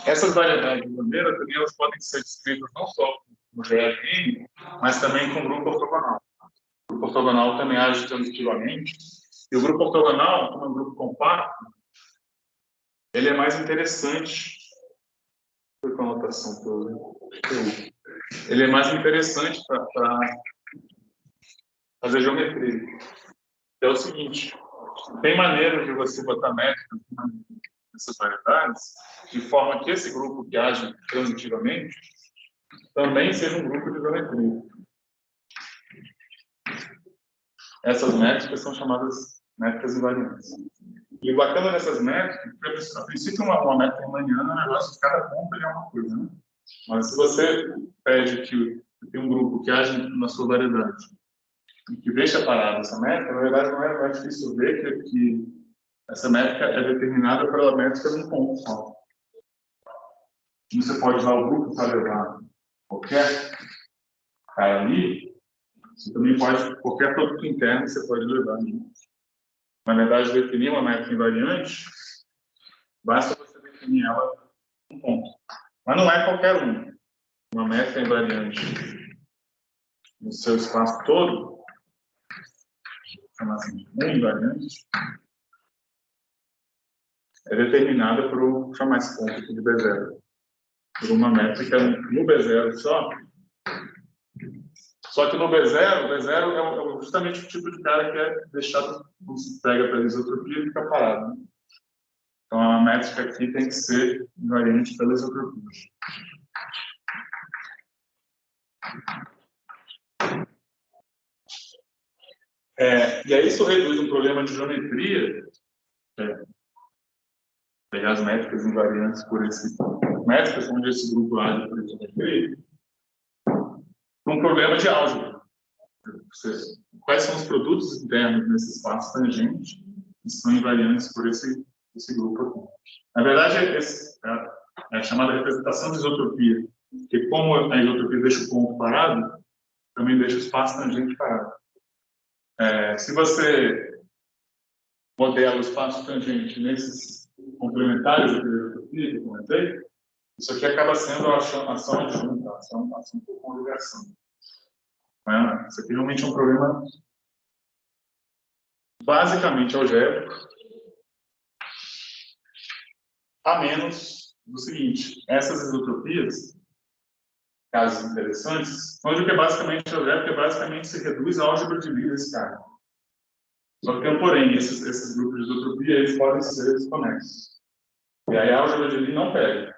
Essas variedades de maneira também elas podem ser descritas não só no GLN, mas também com o grupo ortogonal. O grupo ortogonal também age transitivamente. E o grupo ortogonal, como é um grupo compacto, ele é mais interessante. Foi com a notação toda. Ele é mais interessante para fazer geometria. É o seguinte: tem maneiras de você botar métricas nessas variedades, de forma que esse grupo que age transitivamente também seja um grupo de geometria. Essas métricas são chamadas métricas invariantes. E o bacana dessas métricas, a princípio, uma métrica riemanniana é um negócio de cada ponto é uma coisa, né? Mas se você pede que tem um grupo que age na sua variedade e que deixa parada essa métrica, na verdade não é difícil ver que essa métrica é determinada pela métrica de um ponto só. Você pode usar o grupo para levar qualquer cara ali, você também pode, qualquer produto interno você pode levar ali. Na verdade, definir uma métrica invariante, basta você definir ela um ponto. Mas não é qualquer um. Uma métrica invariante no seu espaço todo, chama-se invariante, é determinada por, vou chamar esse ponto aqui de B0, por uma métrica no B0 só, Só que no B0, o B0 é justamente o tipo de cara que é deixado, você pega pela isotropia e fica parado. Né? Então, a métrica aqui tem que ser invariante pela isotropia. E aí isso reduz um problema de geometria, pegar as métricas invariantes por esse... Métricas onde esse grupo age por geometria, um problema de álgebra. Quais são os produtos internos nesse espaço tangente que são invariantes por esse grupo aqui. Na verdade, é a chamada representação de isotropia, porque como a isotropia deixa o ponto parado, também deixa o espaço tangente parado. Se você modela o espaço tangente nesses complementares da isotropia que eu comentei, isso aqui acaba sendo a ação adjunta, a ação por conjugação. Isso aqui realmente é um problema basicamente algébrico, a menos do seguinte: essas isotropias, casos interessantes, onde o que é basicamente algébrico é basicamente se reduz a álgebra de Lie desse cara. Só que tem um porém, esses grupos de isotropia eles podem ser desconexos. E aí a álgebra de Lie não pega. A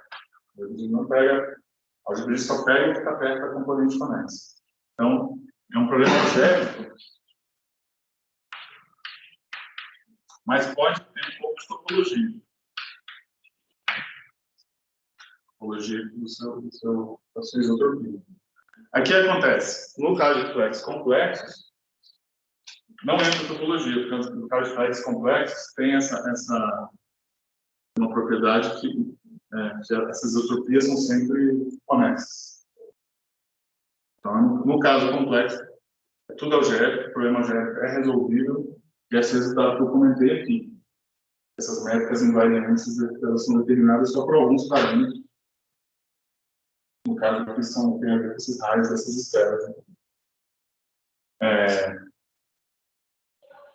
álgebra de Lie não pega, a álgebra de Lie só pega o que está perto da componente conexa. Então, é um problema algébrico, mas pode ter um pouco de topologia. Topologia da sua isotropia. Aqui acontece, no caso de flex complexos, não entra topologia, porque no caso de flex complexos tem uma propriedade que essas isotropias são sempre conexas. Então, no caso complexo, é tudo algébrico, o problema algébrico é resolvível, e às vezes dá que eu comentei aqui. Essas métricas invariantes elas são determinadas só por alguns parâmetros. No caso aqui tem a ver com esses raios dessas esferas.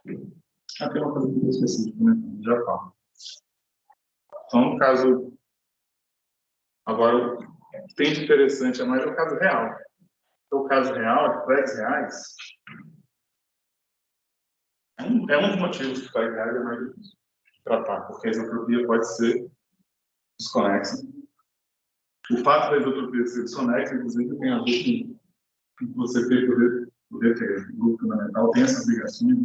Tem uma coisa muito específica, né? Já falo. Então, no caso, agora, o que tem de interessante é mais o caso real. Então, o caso real, de flex reais, é um dos motivos que flex reais é mais difícil de tratar, porque a isotropia pode ser desconexa. O fato da isotropia ser desconexa, inclusive, tem a ver com o que você fez por o grupo fundamental, tem essas ligações,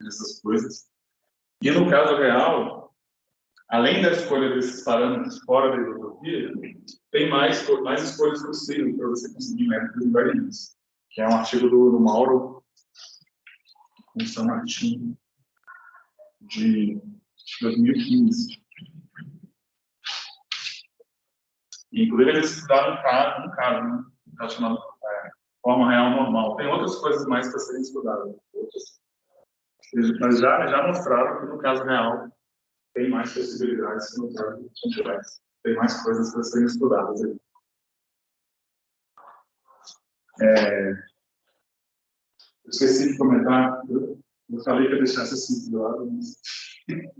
essas coisas. E no caso real, além da escolha desses parâmetros fora da isotropia, tem mais escolhas possíveis para você conseguir métricas invariantes, que é um artigo do Mauro com São Martin de 2015. E, inclusive, eles estudaram um caso chamado forma real normal. Tem outras coisas mais para serem estudadas, mas já mostraram que no caso real tem mais possibilidades que no caso complexo. Tem mais coisas para serem estudadas. Eu esqueci de comentar, eu falei que ia deixar essa assim do lado, mas... Tem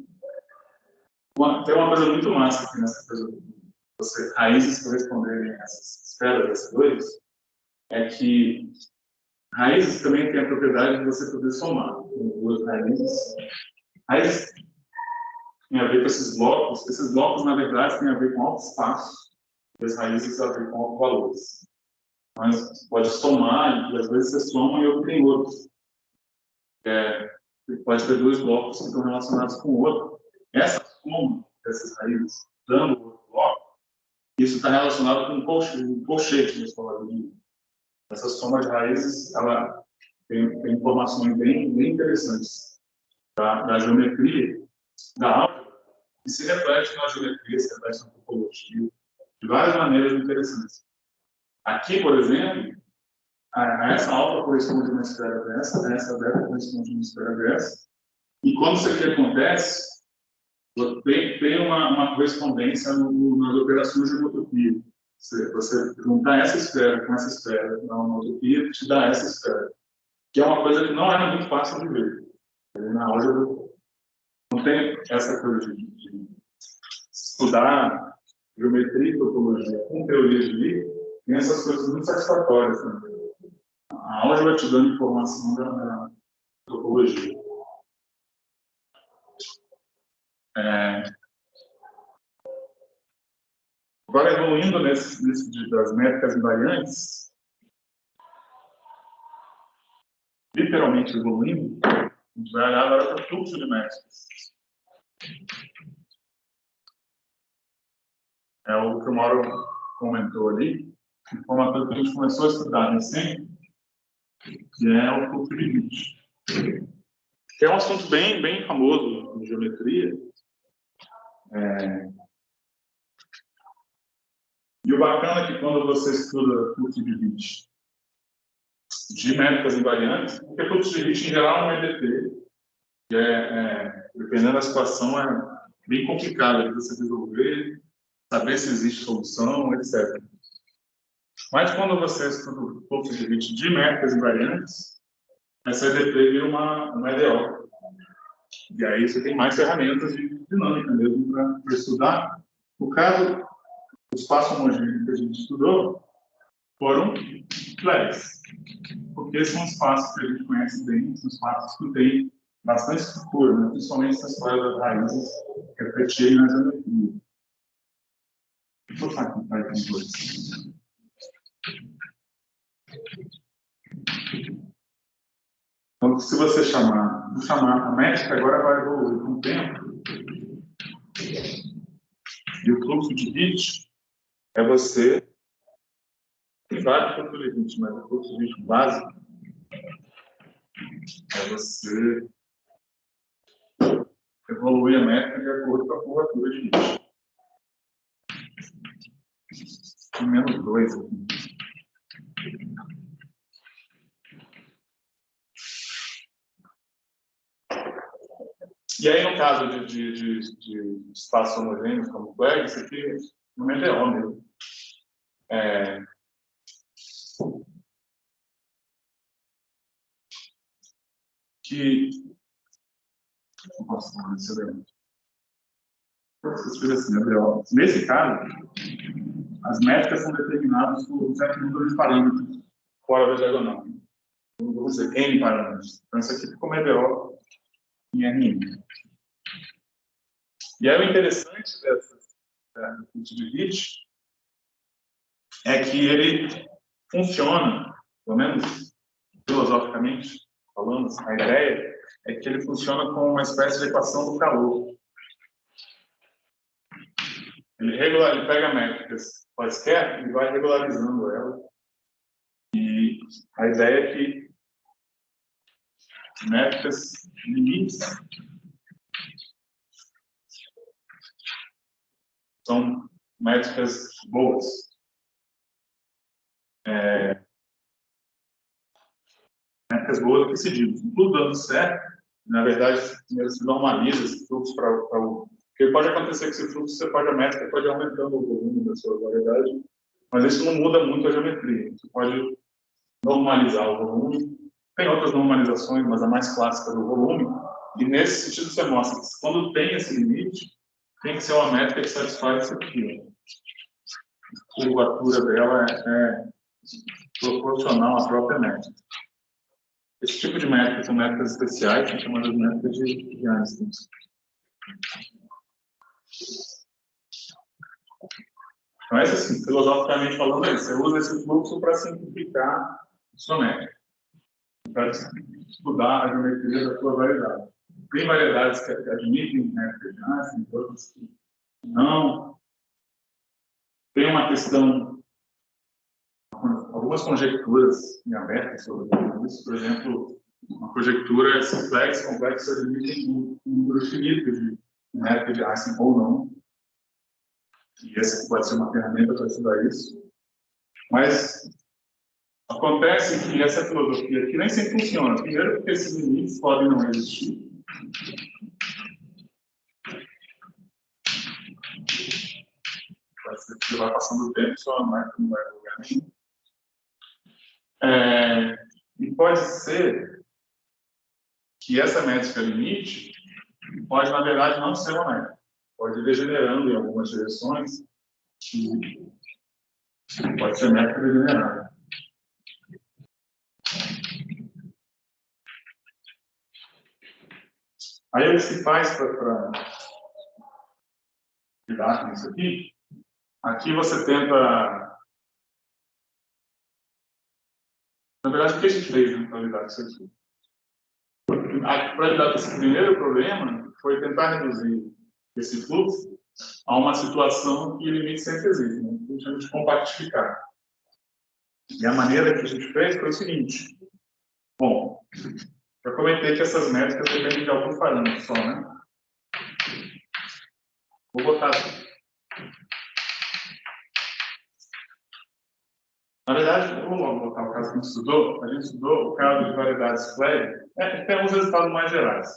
uma coisa muito massa aqui nessa coisa de raízes corresponderem a essas esferas S2, é que raízes também têm a propriedade de você poder somar duas raízes. Raízes tem a ver com esses blocos, na verdade, têm a ver com alto espaço, e as raízes têm a ver com alto valores. Mas pode somar, e às vezes você soma e outro tem outros. Pode ter dois blocos que estão relacionados com o outro. Essa soma dessas raízes, dando o outro bloco, isso está relacionado com um colchete na escola de essa soma de raízes, ela tem informações bem interessantes da geometria, da álgebra, e se reflete na geometria, se reflete na topologia, de várias maneiras interessantes. Aqui, por exemplo, essa alfa corresponde a uma esfera dessa, essa beta corresponde a uma esfera dessa, e quando isso aqui acontece, tem uma correspondência nas operações de homotopia. Você juntar essa esfera com essa esfera na homotopia te dá essa esfera, que é uma coisa que não era muito fácil de ver. Na álgebra não tem essa coisa de estudar geometria e topologia com teoria de Lie, tem essas coisas muito satisfatórias. Né? A aula vai te dando informação da topologia. Agora, evoluindo nesse das métricas invariantes, literalmente evoluindo, a gente vai olhar agora para o fluxo de métricas. É o que o Mauro comentou ali, que foi uma coisa que a gente começou a estudar recente, que é o fluxo de Hit. Que é um assunto bem famoso em geometria. E o bacana é que quando você estuda fluxo de Hit de métricas invariantes, porque fluxo de Hit em geral é um EDP, que dependendo da situação, é bem complicado de você resolver, saber se existe solução, etc. Mas quando você estuda o fluxo de Hit de métricas invariantes, essa EDP vira uma EDO. E aí você tem mais ferramentas de dinâmica mesmo para estudar. No caso, o espaço homogêneo que a gente estudou foram flares, porque são espaços que a gente conhece bem, são espaços que têm bastante estrutura, né? Principalmente essa história das raízes que eu repeti na geometria. Vou botar aqui para os dois. Então, se você chamar a métrica, agora vai evoluir com o tempo. E o fluxo de Hit é você. Tem vários fluxos de Hit, mas o fluxo de Hit básico é você evoluir a métrica de acordo com a curvatura de Hit. Tem -2 aqui. E aí, no caso de espaços homogêneos como o flag, isso aqui no EDO mesmo. Que. Nossa, não sei bem. Assim, EDO. Nesse caso, as métricas são determinadas por um certo número de parâmetros fora da diagonal. Vamos dizer, N parâmetros. Então, isso aqui ficou EDO em Rn. E aí, o interessante do fluxo de Hit é que ele funciona, pelo menos filosoficamente falando, a ideia é que ele funciona como uma espécie de equação do calor. Ele pega métricas quaisquer e vai regularizando ela. E a ideia é que métricas limites são métricas boas. Métricas boas que se dizem. Tudo dando certo, na verdade, primeiro se normaliza esse fluxo para o. Porque pode acontecer que esse fluxo, a métrica pode ir aumentando o volume da sua variedade, mas isso não muda muito a geometria. Você pode normalizar o volume. Tem outras normalizações, mas a mais clássica do volume. E nesse sentido você mostra que quando tem esse limite, tem que ser uma métrica que satisfaz isso aqui. A curvatura dela é proporcional à própria métrica. Esse tipo de métrica são métricas especiais, são chamadas de métricas de Einstein. Então, essa, assim, filosoficamente falando, você usa esse fluxo para simplificar a sua métrica, para estudar a geometria da sua variedade. Tem variedades que admitem métricas de Einstein, outras que não. Tem uma questão, algumas conjecturas em aberto sobre isso. Por exemplo, uma conjectura simplex, complexa, admitem um número finito de métricas de Einstein ou não. E essa pode ser uma ferramenta para estudar isso. Mas acontece que essa filosofia aqui nem sempre funciona. Primeiro, porque esses limites podem não existir. Você vai passando o tempo, sua marca não vai a lugar nenhum. E pode ser que essa métrica limite pode, na verdade, não ser uma métrica. Pode ir degenerando em algumas direções, que pode ser métrica degenerada. Aí o que se faz para lidar com isso aqui? Aqui você tenta... Na verdade, o que a gente fez, né, para lidar com isso aqui? Para lidar com esse primeiro problema, foi tentar reduzir esse fluxo a uma situação que o limite sempre existe, né? A gente chama de compactificar. E a maneira que a gente fez foi o seguinte. Bom, eu comentei que essas métricas dependem de alguns parâmetros só, né? Vou botar aqui. Na verdade, eu vou logo botar o caso que a gente estudou. A gente estudou o caso de variedades flag. Tem alguns resultados mais gerais.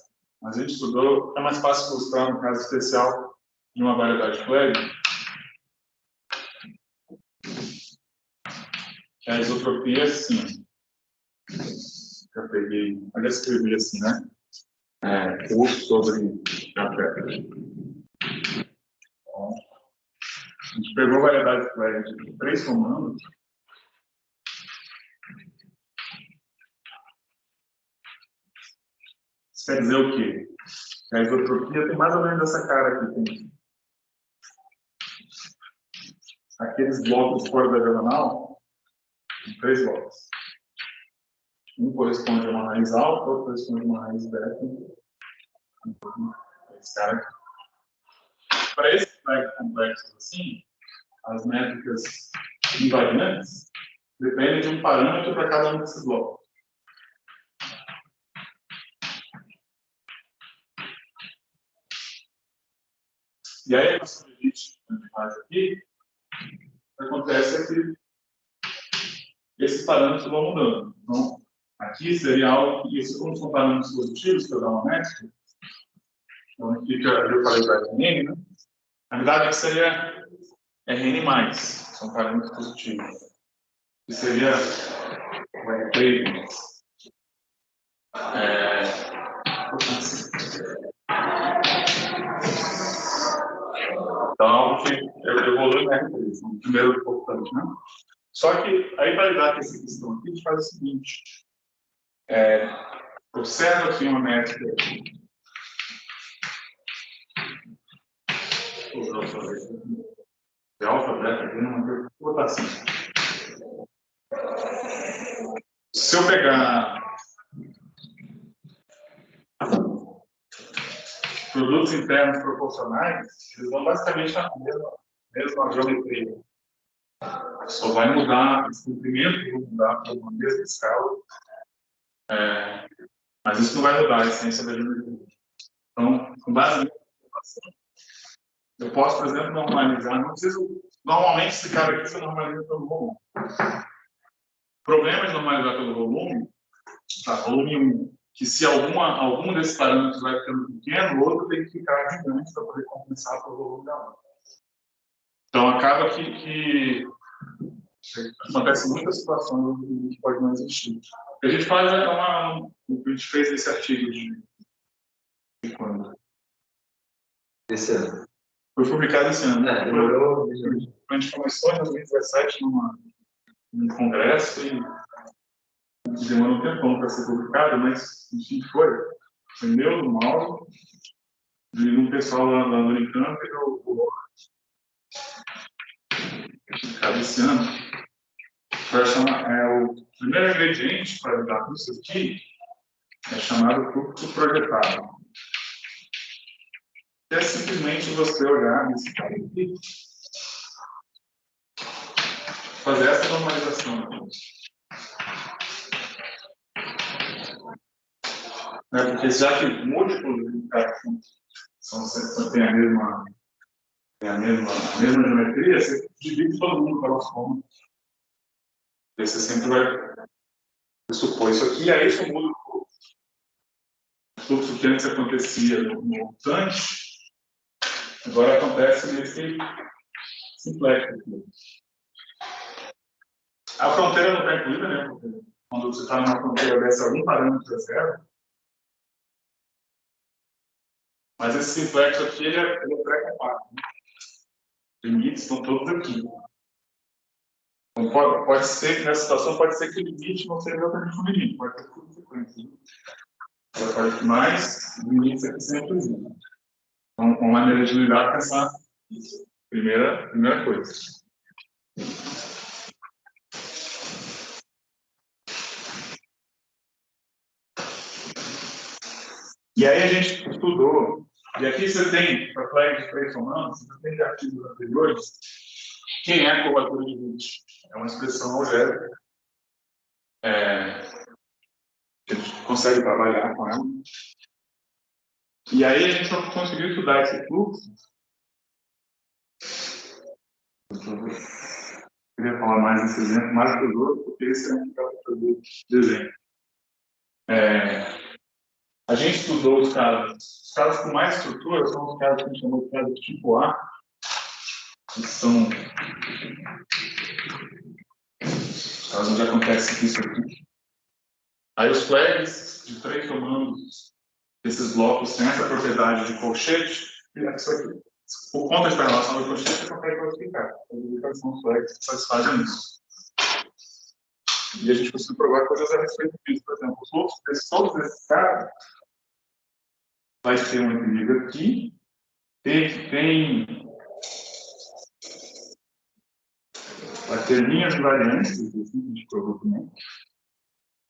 Mas a gente estudou, é mais fácil mostrar um caso especial de uma variedade flag. Que a isotropia é assim. Eu peguei, aliás, escrevi assim, né? U sobre café. Então, a gente pegou a variedade flag de 3 comandos. Isso quer dizer o quê? Que a isotropia tem mais ou menos essa cara aqui. Tem aqueles blocos fora da diagonal, tem 3 blocos. Um corresponde a uma raiz alta, outro corresponde a uma raiz beta. Esse cara aqui. Para esses flags complexos assim, as métricas invariantes dependem de um parâmetro para cada um desses blocos. E aí, a nossa limite que a gente faz aqui, o que acontece é que esses parâmetros vão mudando. Então, aqui seria algo que, como são parâmetros positivos, que eu dar uma métrica, então fica, eu falei para RN, né? Na verdade, aqui seria RN+, são parâmetros positivos. Que seria o R3. Então, algo que evolui no R3, no primeiro importante, né? Só que, aí para lidar com essa questão aqui, a gente faz o seguinte. Observa aqui uma métrica. De alfa, beta, vou botar assim. Se eu pegar produtos internos proporcionais, eles vão basicamente na mesma geometria. Só vai mudar esse comprimento, vai mudar para uma mesma escala. Mas isso não vai mudar a essência da geometria. Então, com base nessa informação, eu posso, por exemplo, normalizar. Não preciso. Normalmente, esse cara aqui você normaliza pelo volume. O problema de normalizar pelo volume, tá, volume 1, que se algum desses parâmetros vai ficando pequeno, o outro tem que ficar gigante para poder compensar pelo volume da outra. Então, acaba que acontece muitas situações que pode não existir. O que a gente faz o que a gente fez nesse artigo de quando? Esse ano. Foi publicado esse ano. Demorou. A gente começou em 2017 num congresso e demorou um tempão para ser publicado, mas enfim, foi meu, do Mauro, de um pessoal lá do Unicamp e do esse ano. O primeiro ingrediente para lidar com isso aqui é chamado fluxo projetado. É simplesmente você olhar nesse cara aqui, fazer essa normalização aqui. Porque já que múltiplos de interações têm a mesma geometria, você divide todo mundo pelas formas. E você sempre vai supor isso aqui, e aí isso muda o fluxo que antes acontecia no montante, agora acontece nesse simplex aqui. A fronteira não está incluída, né? Porque quando você está numa fronteira dessa, algum parâmetro é zero. Mas esse simplex aqui, ele é pré-compacto. Né? Os limites estão todos aqui. Então, pode ser que nessa situação, pode ser que o limite não seja exatamente o limite, pode ter consequências. a parte mais limites aqui sempre existem. Então, uma maneira de lidar com essa primeira coisa. E aí a gente estudou, e aqui você tem, para flag de três somantes, você tem de artigos anteriores, quem é a curvatura de Witt? É uma expressão algébrica. A gente consegue trabalhar com ela. E aí a gente conseguiu estudar esse fluxo. Eu queria falar mais desse exemplo, mais que os outros, porque esse é um que eu vou fazer desenho. A gente estudou os casos com mais estrutura, são os casos que a gente chamou de casos tipo A, que são os casos onde acontece isso aqui. Aí os flags de três comandos, esses blocos têm essa propriedade de colchete, e isso aqui. Por conta da relação do colchete, você consegue classificar. Quais são os flags que satisfazem isso. E a gente conseguiu provar coisas a respeito disso. Por exemplo, todos esses caras vai ter um equilíbrio aqui, vai ter linhas variantes, assim, a gente provou também.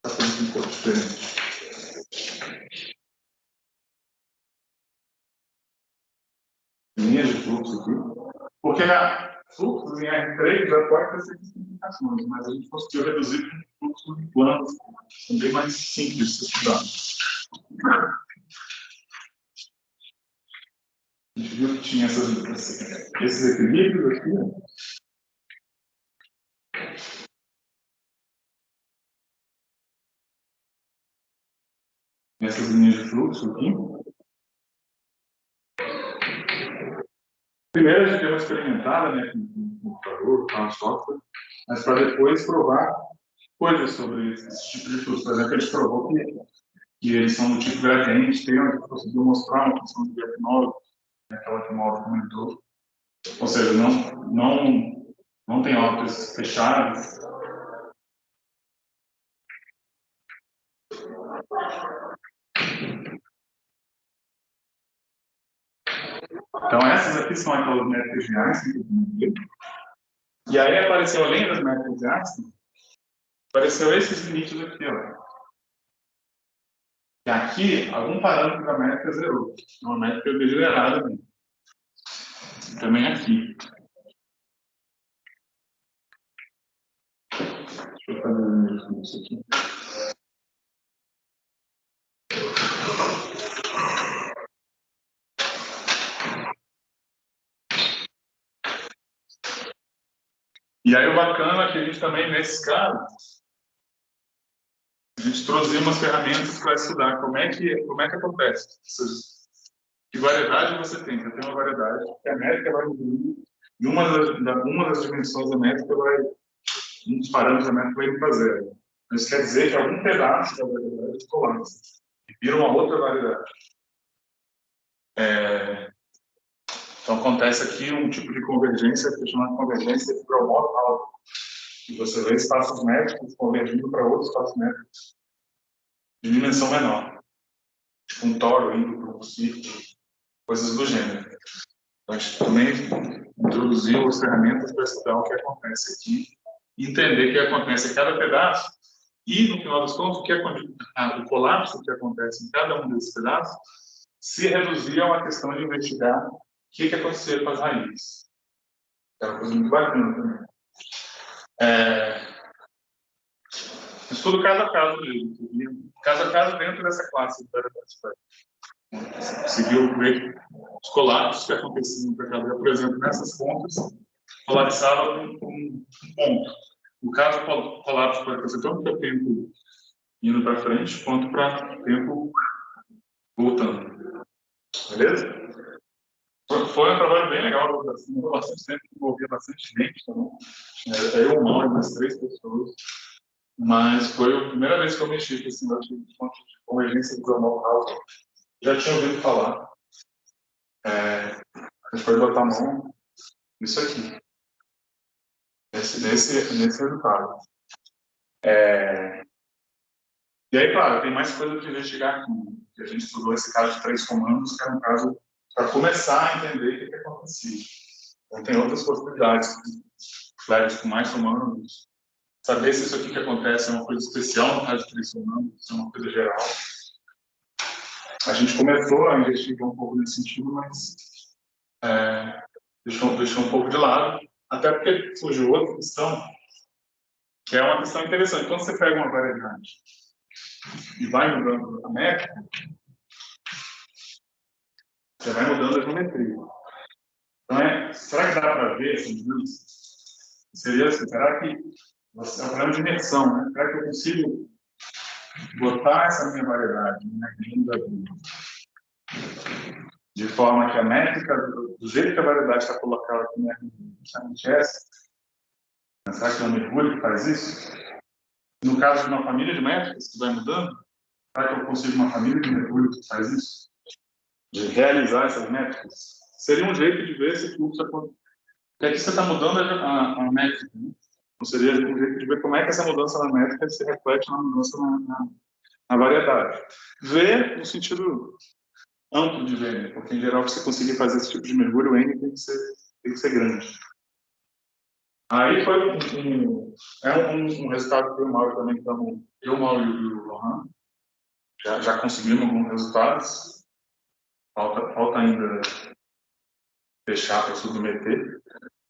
Está tudo um pouco diferente. Linhas de fluxo aqui. Porque fluxos em R3 já pode ter essas simplificações, mas a gente conseguiu reduzir para fluxos em planos, são bem mais simples de se estudar. A gente viu que tinha esses equilíbrios aqui. Essas linhas de fluxo aqui. Primeiro a gente deu uma experimentada, né, com o computador, com o software, mas para depois provar coisas sobre esse tipo de fluxo. Por exemplo, a gente provou que eles são do tipo gradiente, a gente conseguiu mostrar uma função de diagnóstico, aquela que o Mauro comentou. Ou seja, não tem órbitas fechadas. Então, essas aqui são aquelas métricas de Einstein. E aí apareceu, além das métricas de Einstein, apareceu esses limites aqui, ó. E aqui, algum parâmetro da métrica zerou. É uma métrica degenerada também. Também aqui. Deixa eu fazer isso aqui. E aí o bacana é que a gente também, nesses casos, a gente trouxe umas ferramentas para estudar como é que acontece. Que variedade você tem? Você tem uma variedade que a métrica vai evoluir e uma das dimensões da métrica um dos parâmetros da métrica vai indo para zero. Isso quer dizer que algum pedaço da variedade colapsa e vira uma outra variedade. Então acontece aqui um tipo de convergência que é chamada de convergência de Gromov-Alva. E você vê espaços métricos convergindo para outros espaços métricos de dimensão menor. Tipo um toro indo para um círculo, coisas do gênero. Então a gente também introduziu as ferramentas para estudar o que acontece aqui e entender o que acontece em cada pedaço e, no final das contas, o colapso que acontece em cada um desses pedaços se reduzir a uma questão de investigar o que aconteceu com as raízes. É uma coisa muito bacana também. Estudo caso a caso mesmo. Caso a caso dentro dessa classe de variedades. Conseguiu ver os colapsos que aconteciam para cada, por exemplo, nessas pontas, colapsava um ponto. No caso, o colapso pode acontecer tanto para tempo indo para frente, quanto para tempo voltando. Beleza? Foi um trabalho bem legal, assim, bastante tempo, envolvia bastante gente também. Eu, Mauro, umas 3 pessoas. Mas foi a primeira vez que eu mexi com esse negócio de fonte de convergência de Gromov-Alva. Já tinha ouvido falar. A gente foi botar a mão nisso aqui. Nesse resultado. E aí, claro, tem mais coisa para investigar aqui. porque a gente estudou esse caso de 3 comandos, que era um caso para começar a entender o que acontecia. Então, tem outras possibilidades, flags com mais comandos, saber se isso aqui que acontece é uma coisa especial no caso de 3 comandos, se é uma coisa geral. A gente começou a investigar um pouco nesse sentido, mas deixou um pouco de lado, até porque surgiu outra questão, que é uma questão interessante. Quando você pega uma variedade e vai mudando a métrica, você vai mudando a geometria. Então, será que dá para ver essa mudança? Seria assim, será que é um problema de imersão, né? Será que eu consigo botar essa minha variedade, minha renda, de forma que a métrica, do jeito que a variedade está colocada aqui, né, justamente essa? Será que é um mergulho que faz isso? No caso de uma família de métricas que vai mudando, será que eu consigo uma família de mergulho que faz isso? De realizar essas métricas? Seria um jeito de ver se tudo acontece. Porque aqui você está mudando a métrica, né? Então, seria um jeito de ver como é que essa mudança na métrica se reflete na mudança na variedade. Ver no sentido amplo de ver, né? Porque em geral, para você conseguir fazer esse tipo de mergulho, o N tem que ser grande. Aí foi um resultado que eu e o Mauro também estamos, eu, o Mauro e o Lohan, já conseguimos alguns resultados, falta ainda fechar para submeter,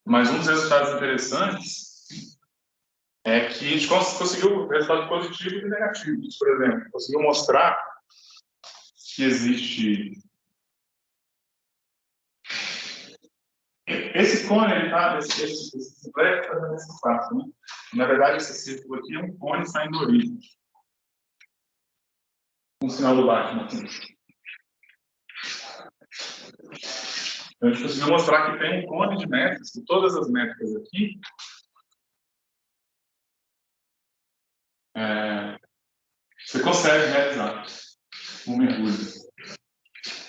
mas um dos resultados interessantes é que a gente conseguiu resultados positivos e negativos. Por exemplo, conseguiu mostrar que existe esse cone, ele tá, esse black está fazendo esse espaço, né? Na verdade, esse círculo aqui é um cone saindo da origem. Um sinal do Batman aqui. Então, a gente conseguiu mostrar que tem um cone de métricas, que todas as métricas aqui você consegue realizar um mergulho.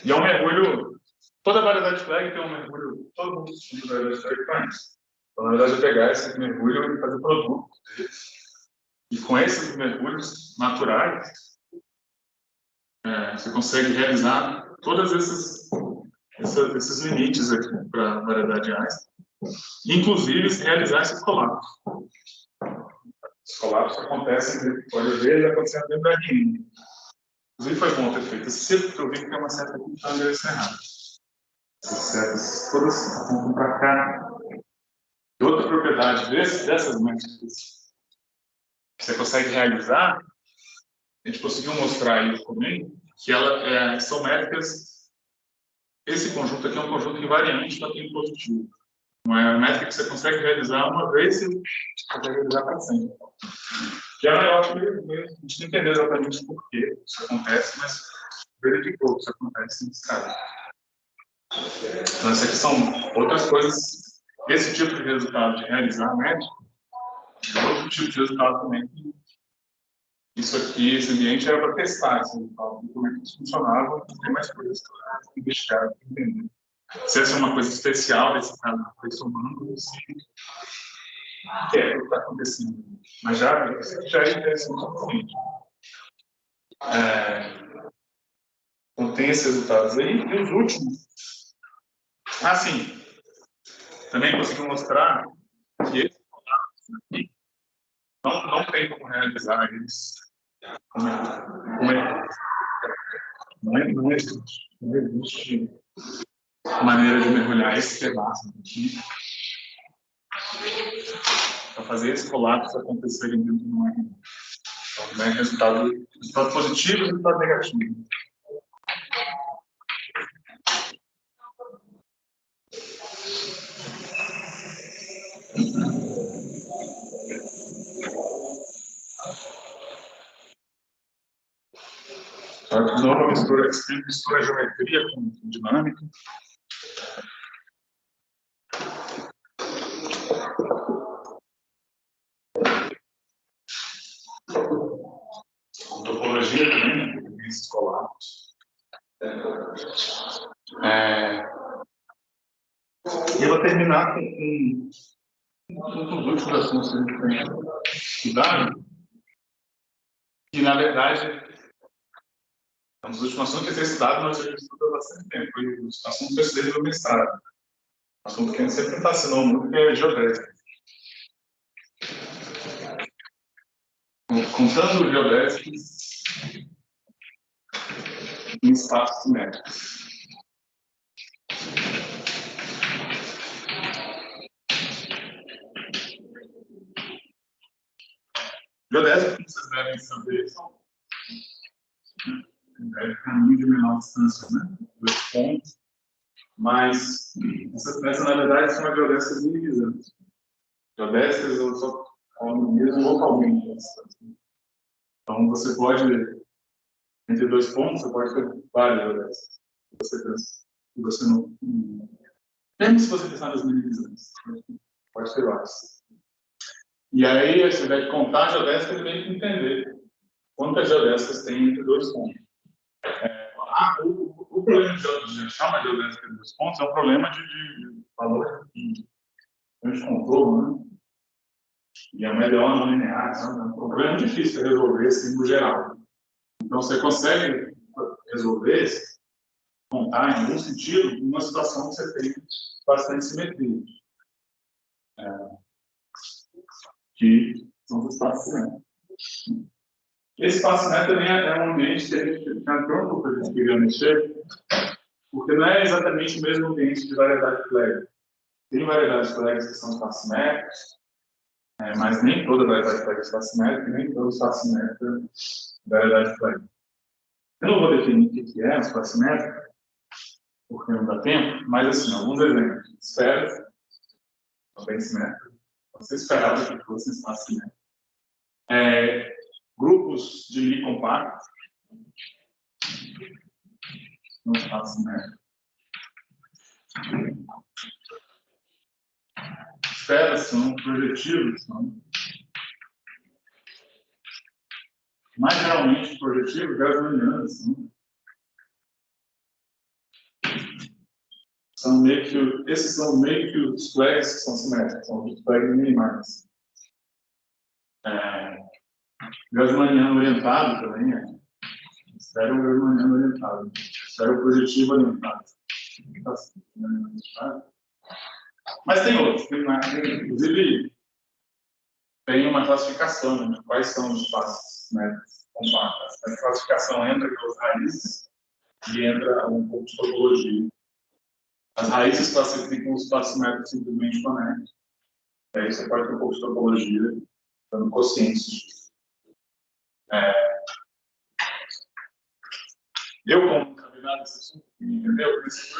E é um mergulho, toda variedade de flag tem um mergulho, todo mundo de variedade de flag faz. Então, na verdade, é pegar esse mergulho e fazer produto deles. E com esses mergulhos naturais, você consegue realizar todos esses limites aqui para a variedade Einstein, inclusive realizar esses colapsos. Os colapsos acontecem, pode ver, acontecendo dentro da RN. Inclusive foi bom ter feito esse círculo, porque eu vi que tem uma seta aqui que está endereçando errado. Essas setas todas apontam para cá. E outra propriedade dessas métricas que você consegue realizar, a gente conseguiu mostrar aí também, que são métricas. Esse conjunto aqui é um conjunto invariante para tempo positivo. Uma métrica que você consegue realizar uma vez e consegue realizar para sempre. Já eu acho que a gente não entendeu exatamente por que isso acontece, mas verificou que isso acontece nesse caso. Então, essas aqui são outras coisas. Esse tipo de resultado de realizar a métrica é outro tipo de resultado também. Isso aqui, esse ambiente era para testar esse resultado, como é que isso funcionava, tem mais coisas que investigar, para entender. Se essa é uma coisa especial desse caso, somando, o que está acontecendo? Mas já é interessante o seguinte. Então, tem esses resultados aí. E os últimos. Sim. Também consegui mostrar que esses resultados aqui não tem como realizar eles. Não existe maneira de mergulhar esse pedaço aqui para fazer esse colapso acontecer dentro de uma RN. Então, resultado positivo e resultado negativo. De novo, mistura geometria com dinâmica. Topologia também, né? Esses colapsos. E eu vou terminar com um dos últimos assuntos que a gente tem estudado, que na verdade Então, os últimos assuntos que têm estudado, nós já estudamos há bastante tempo. Foi os assuntos que eu estudei no mestrado. Um assunto que a gente sempre fascinou muito, que é geodésia. Contando geodésicos em espaços simétricos. Geodésia, como vocês devem saber, são caminho de menor distância, né? 2 pontos. Mas essa na verdade, são as geodésias minimizantes. Geodésias eu só mesmo localmente. Então, você pode, entre 2 pontos, você pode ter várias geodésias. Você não. Mesmo se você pensar nas minimizantes, pode ter várias. E aí, ao invés de contar a geodésica, ele tem que entender quantas geodésicas tem entre 2 pontos. O problema de achar uma geodésica entre 2 pontos é um problema de valor de contorno, né? E é uma EDO não linear, é um problema difícil de resolver assim, no geral. Então, você consegue resolver, contar em algum sentido, numa situação que você tem bastante simetria. Que são os espaços simétricos. Esse espaço simétrico também é um ambiente que a gente está pronto para a gente querer mexer, porque não é exatamente o mesmo ambiente de variedade de flags. Tem variedades de flags que são espaços simétricos, mas nem toda variedade de flags é espaço simétrico, nem todo espaço simétrico é variedade de flags. Eu não vou definir o que é um espaço simétrico, porque não dá tempo, mas assim, alguns exemplos. Esferas são bem simétricas. Você esperava que fosse um espaço simétrico. Grupos de Lie compactos, um espaço simétrico. Esferas são projetivos, mais geralmente projetivos, gasmanianos, esses são meio que os flags que são simétricos, são os flags minimais. Gasmaniano orientado também esfera gasmaniano orientado, esfera projetivo orientado. Mas tem outros, inclusive tem uma classificação, né? Quais são os espaços, né, compactos. Essa classificação entra pelas raízes e entra um pouco de topologia. As raízes classificam os espaços simétricos simplesmente conectam. Aí você pode ter um pouco de topologia, dando quocientes disso. Eu, como candidato desse assunto, entendeu? Esse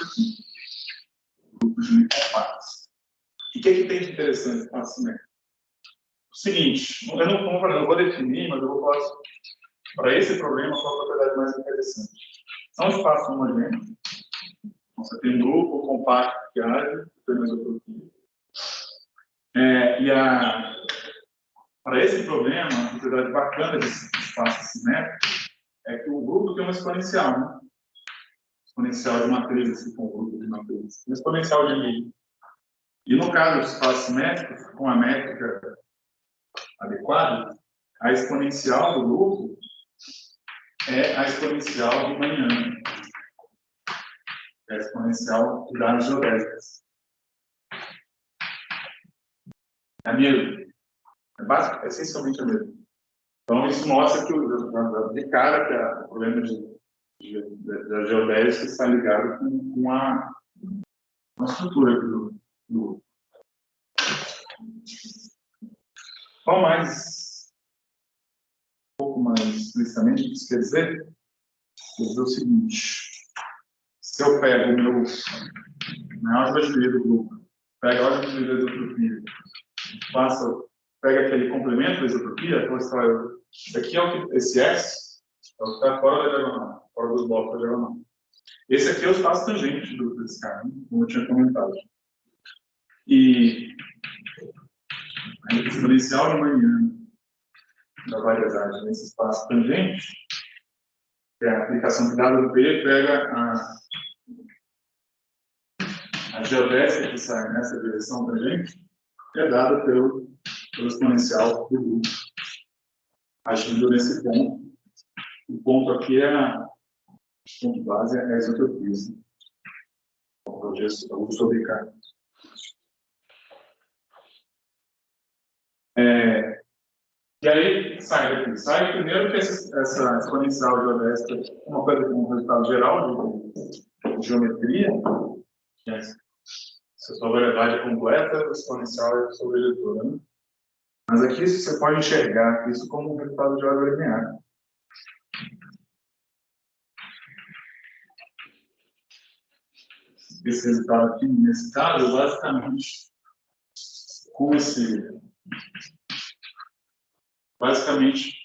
grupo de compactos. E o que tem de interessante no espaço simétrico? O seguinte, eu não vou definir, mas eu vou falar para esse problema qual a propriedade mais interessante. São espaços homogêneos. Você tem um grupo compacto que age, tem mesotropia. Para esse problema, a propriedade bacana desse espaço simétrico é que o grupo tem uma exponencial, né? Exponencial de matriz, assim, com o grupo de matriz. Uma exponencial de Lie. E no caso dos espaços simétricos, com a métrica adequada, a exponencial do grupo é a exponencial riemanniana. É a exponencial das geodésicas. É a mesma. É básico, é essencialmente a mesma. Então, isso mostra que, de cara, que o problema da geodésica está ligado com a estrutura do. Qual mais, um pouco mais explicitamente, o que isso quer dizer? Quer dizer o seguinte: se eu pego na álgebra de Lie do grupo, pego a álgebra de Lie da isotropia, pega aquele complemento da isotropia, aqui é o que, esse S é o que está fora da diagonal, fora dos blocos da diagonal. Esse aqui é o espaço tangente desse cara, né? Como eu tinha comentado. E a exponencial riemanniana da variedade nesse espaço tangente, que é a aplicação de dado P, pega a geodésica que sai nessa direção tangente, que é dada pelo exponencial do grupo, agindo nesse ponto. O ponto aqui é O ponto base é a isotropia. Eu vou sobre cá. E aí, sai daqui. Sai primeiro que essa exponencial geodésica é uma coisa com um resultado geral de geometria, que é, se a sua variedade é completa, a exponencial é sobre-leitora, né? Mas aqui você pode enxergar isso como um resultado de ordem linear. Esse resultado aqui, nesse caso, basicamente, com basicamente,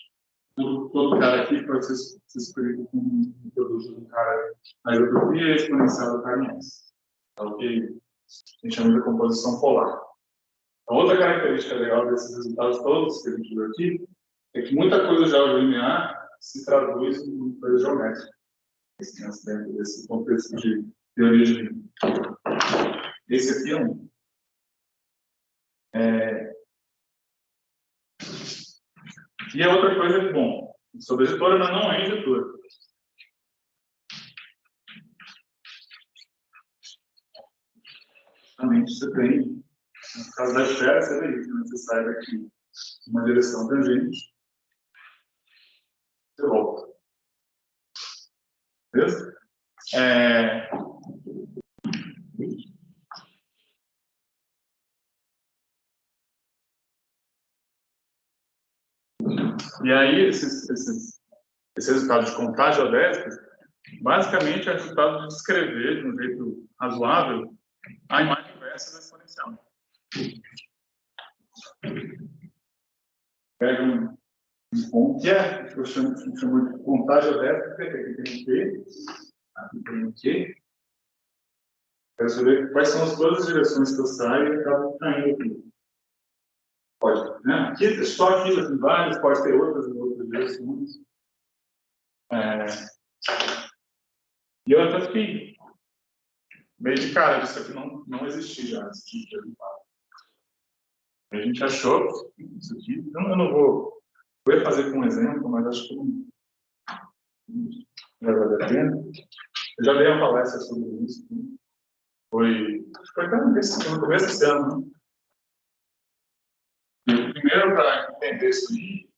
todo cara aqui pode ser escolhido como um produto de um cara na isotropia e exponencial do cara imenso. É o que a gente chama de composição polar. A outra característica legal desses resultados todos que a gente viu aqui é que muita coisa de álgebra linear se traduz em coisa geométrica. Dentro desse contexto de teoria de linha. Esse aqui é um. E a outra coisa é, bom, sobre editora, mas não é editora. Justamente você tem, no caso da esfera, você vê isso, né? Você sai daqui uma direção tangente, você volta. Beleza? E aí, esse resultado de contagem geodésica, basicamente é o resultado de descrever, de um jeito razoável, a imagem inversa da exponencial. Pega um ponto que eu chamo de contagem geodésica, aqui tem um Q, aqui tem um Q. Quero saber quais são as duas direções que eu saio e acabo caindo aqui. Pode, né? Aqui, só aqui, tem várias, pode ter outras direções. E eu até fiquei meio de cara disso aqui não existia já, esse tipo de resultado. A gente achou isso aqui, eu não vou. Eu ia fazer com um exemplo, mas acho que não vai valer a pena. Eu já dei uma palestra sobre isso. Foi até no começo desse ano. Né? E primeiro, para entender isso aí,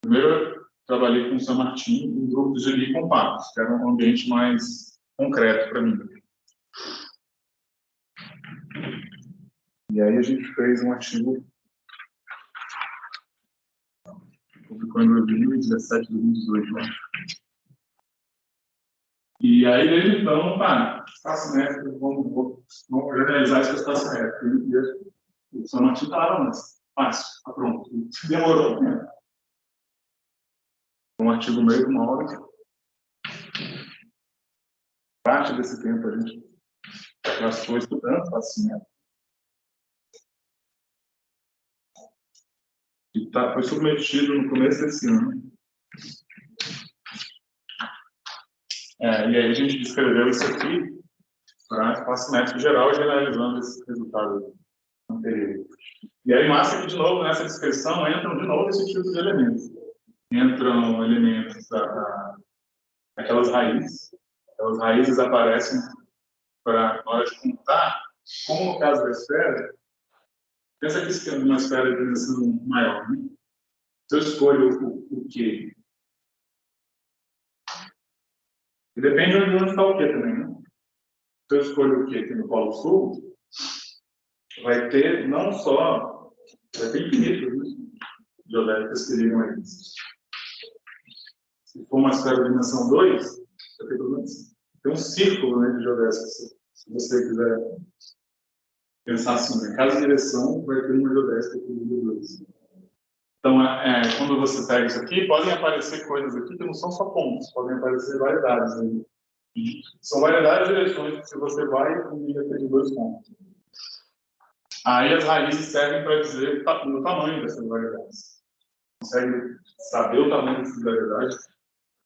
primeiro eu trabalhei com o São Martin em grupos de linha compactos, que era um ambiente mais concreto para mim. E aí a gente fez um artigo, publicou em 2017, 2018, né? E aí, desde então, espaço métrico, vamos generalizar esse espaço métrico. E o São Martin estava, mas fácil, tá pronto. Demorou, né? Um artigo meio de uma hora. Parte desse tempo a gente gastou estudando espaço métrico. E foi submetido no começo desse ano. E aí a gente descreveu isso aqui para espaço métrico geral, generalizando esse resultado anterior. E aí, massa que, de novo, nessa descrição, entram de novo esse tipo de elementos. Entram elementos daquelas raízes. Aquelas raízes aparecem na hora de contar, como no caso da esfera. Pensa que isso é uma esfera de dimensão maior, né? Se eu escolho o Q, e depende de onde está o Q também, né? Se eu escolho o Q aqui no Polo Sul, vai ter não só, vai ter infinitos geodésicas que ligam a eles. Se for uma esfera de dimensão 2, vai ter pelo menos um círculo, né, de geodésicas. Se você quiser pensar assim, em cada direção vai ter uma geodésica que liga 2. Então, quando você pega isso aqui, podem aparecer coisas aqui que não são só pontos, podem aparecer variedades. Né? São variedades de direções que, se você vai, liga aqueles dois pontos. Aí as raízes servem para dizer o tamanho dessas variedades. Consegue saber o tamanho dessas variedades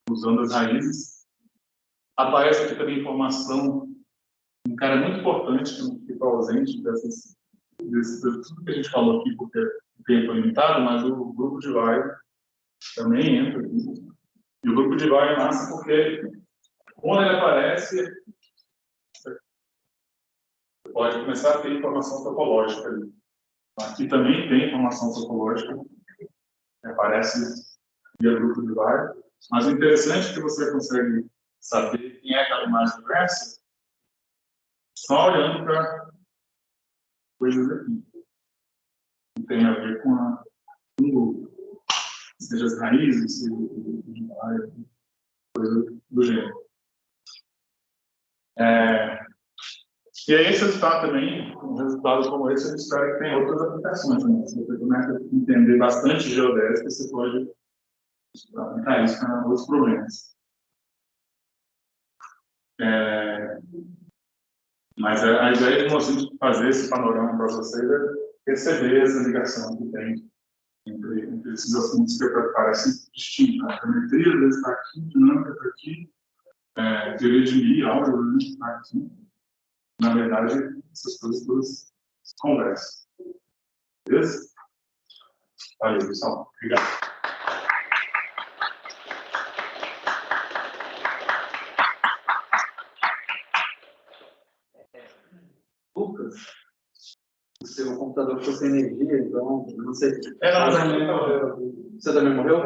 usando as raízes. Aparece aqui também informação, um cara muito importante que ficou ausente tudo que a gente falou aqui, porque o tempo é limitado, mas o grupo de Weyl também entra aqui. E o grupo de VAR é massa porque, quando ele aparece, você pode começar a ter informação topológica ali. Aqui também tem informação topológica, que aparece via grupo de VAR, mas o interessante é que você consegue saber quem é aquela imagem diversa só olhando para coisas aqui. Que tem a ver com seja as raízes, seja coisa do gênero. E aí esse resultado também, um resultado como esse, eu espero que tenha outras aplicações. Né? Se você começa a entender bastante geodésica, você pode aplicar isso para outros problemas. Mas a ideia de fazer esse panorama para vocês é perceber essa ligação que tem entre esses assuntos que parecem distintos. A geometria, às vezes, está aqui, dinâmica está aqui, teoria de Mi, álgebra, está aqui. Na verdade, essas coisas todas se conversam. Beleza? Valeu, pessoal. Obrigado. Lucas, o seu computador ficou sem energia, então eu não sei. Você também morreu?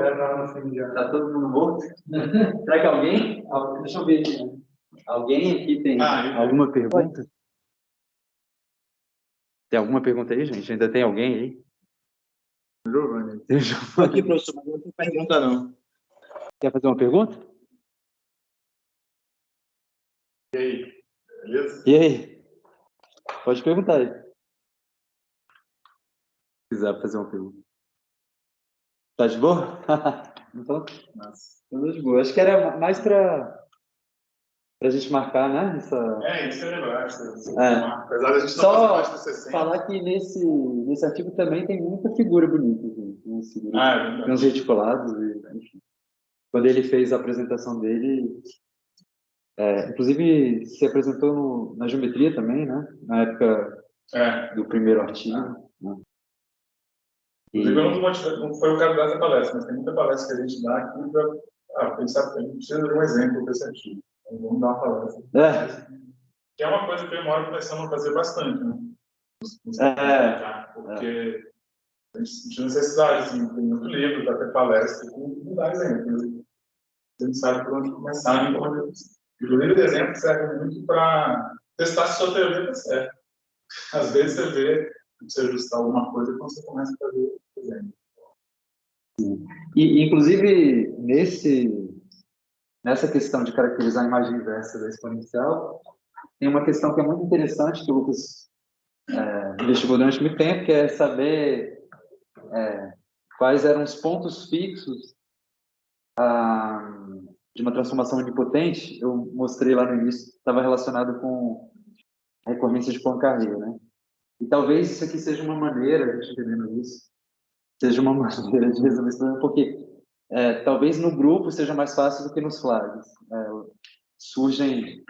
Tá todo mundo morto? Será que alguém? Deixa eu ver aqui. Né? Alguém aqui tem alguma pergunta? Tem alguma pergunta aí, gente? Ainda tem alguém aí? Giovanni. Aqui, professor, mas não tem pergunta, não. Quer fazer uma pergunta? E aí? Beleza? E aí? Pode perguntar aí. Se quiser fazer uma pergunta. Tá de boa? Então, tá de boa. Acho que era mais para a gente marcar, né? Isso é legal. Apesar da gente não fazer parte do 60. Falar que nesse artigo também tem muita figura bonita, gente. Tem uns reticulados, enfim. Quando ele fez a apresentação dele, inclusive se apresentou na geometria também, né? Na época do primeiro artigo. Né? Inclusive, não foi o caso dessa palestra, mas tem muita palestra que a gente dá aqui para pensar que a gente precisa de um exemplo desse artigo. Então, vamos dar uma palestra. Que é uma coisa que eu e Mauro começamos a fazer bastante, né? Porque a gente tinha necessidade, assim, tem muito livro para ter palestra, tem que dar exemplos. Você não sabe por onde começar, então, inclusive, o exemplo serve muito para testar se a sua teoria está certa. Às vezes você vê, você ajustar alguma coisa quando você começa a fazer o exemplo. E, inclusive, nessa questão de caracterizar a imagem inversa da exponencial, tem uma questão que é muito interessante que o Lucas investigou durante muito tempo, que é saber quais eram os pontos fixos de uma transformação onipotente. Eu mostrei lá no início, estava relacionado com a recorrência de Poincaré, né? E talvez isso aqui seja uma maneira, a gente entendendo isso, seja uma maneira de resolver esse problema, porque talvez no grupo seja mais fácil do que nos flags. Surgem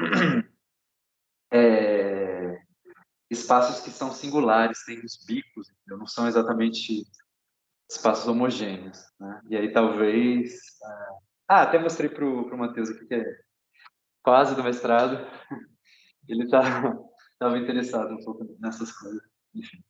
espaços que são singulares, tem os bicos, então não são exatamente espaços homogêneos. Né? E aí talvez... até mostrei para o Matheus aqui, que é quase do mestrado, ele estava interessado um pouco nessas coisas. Enfim.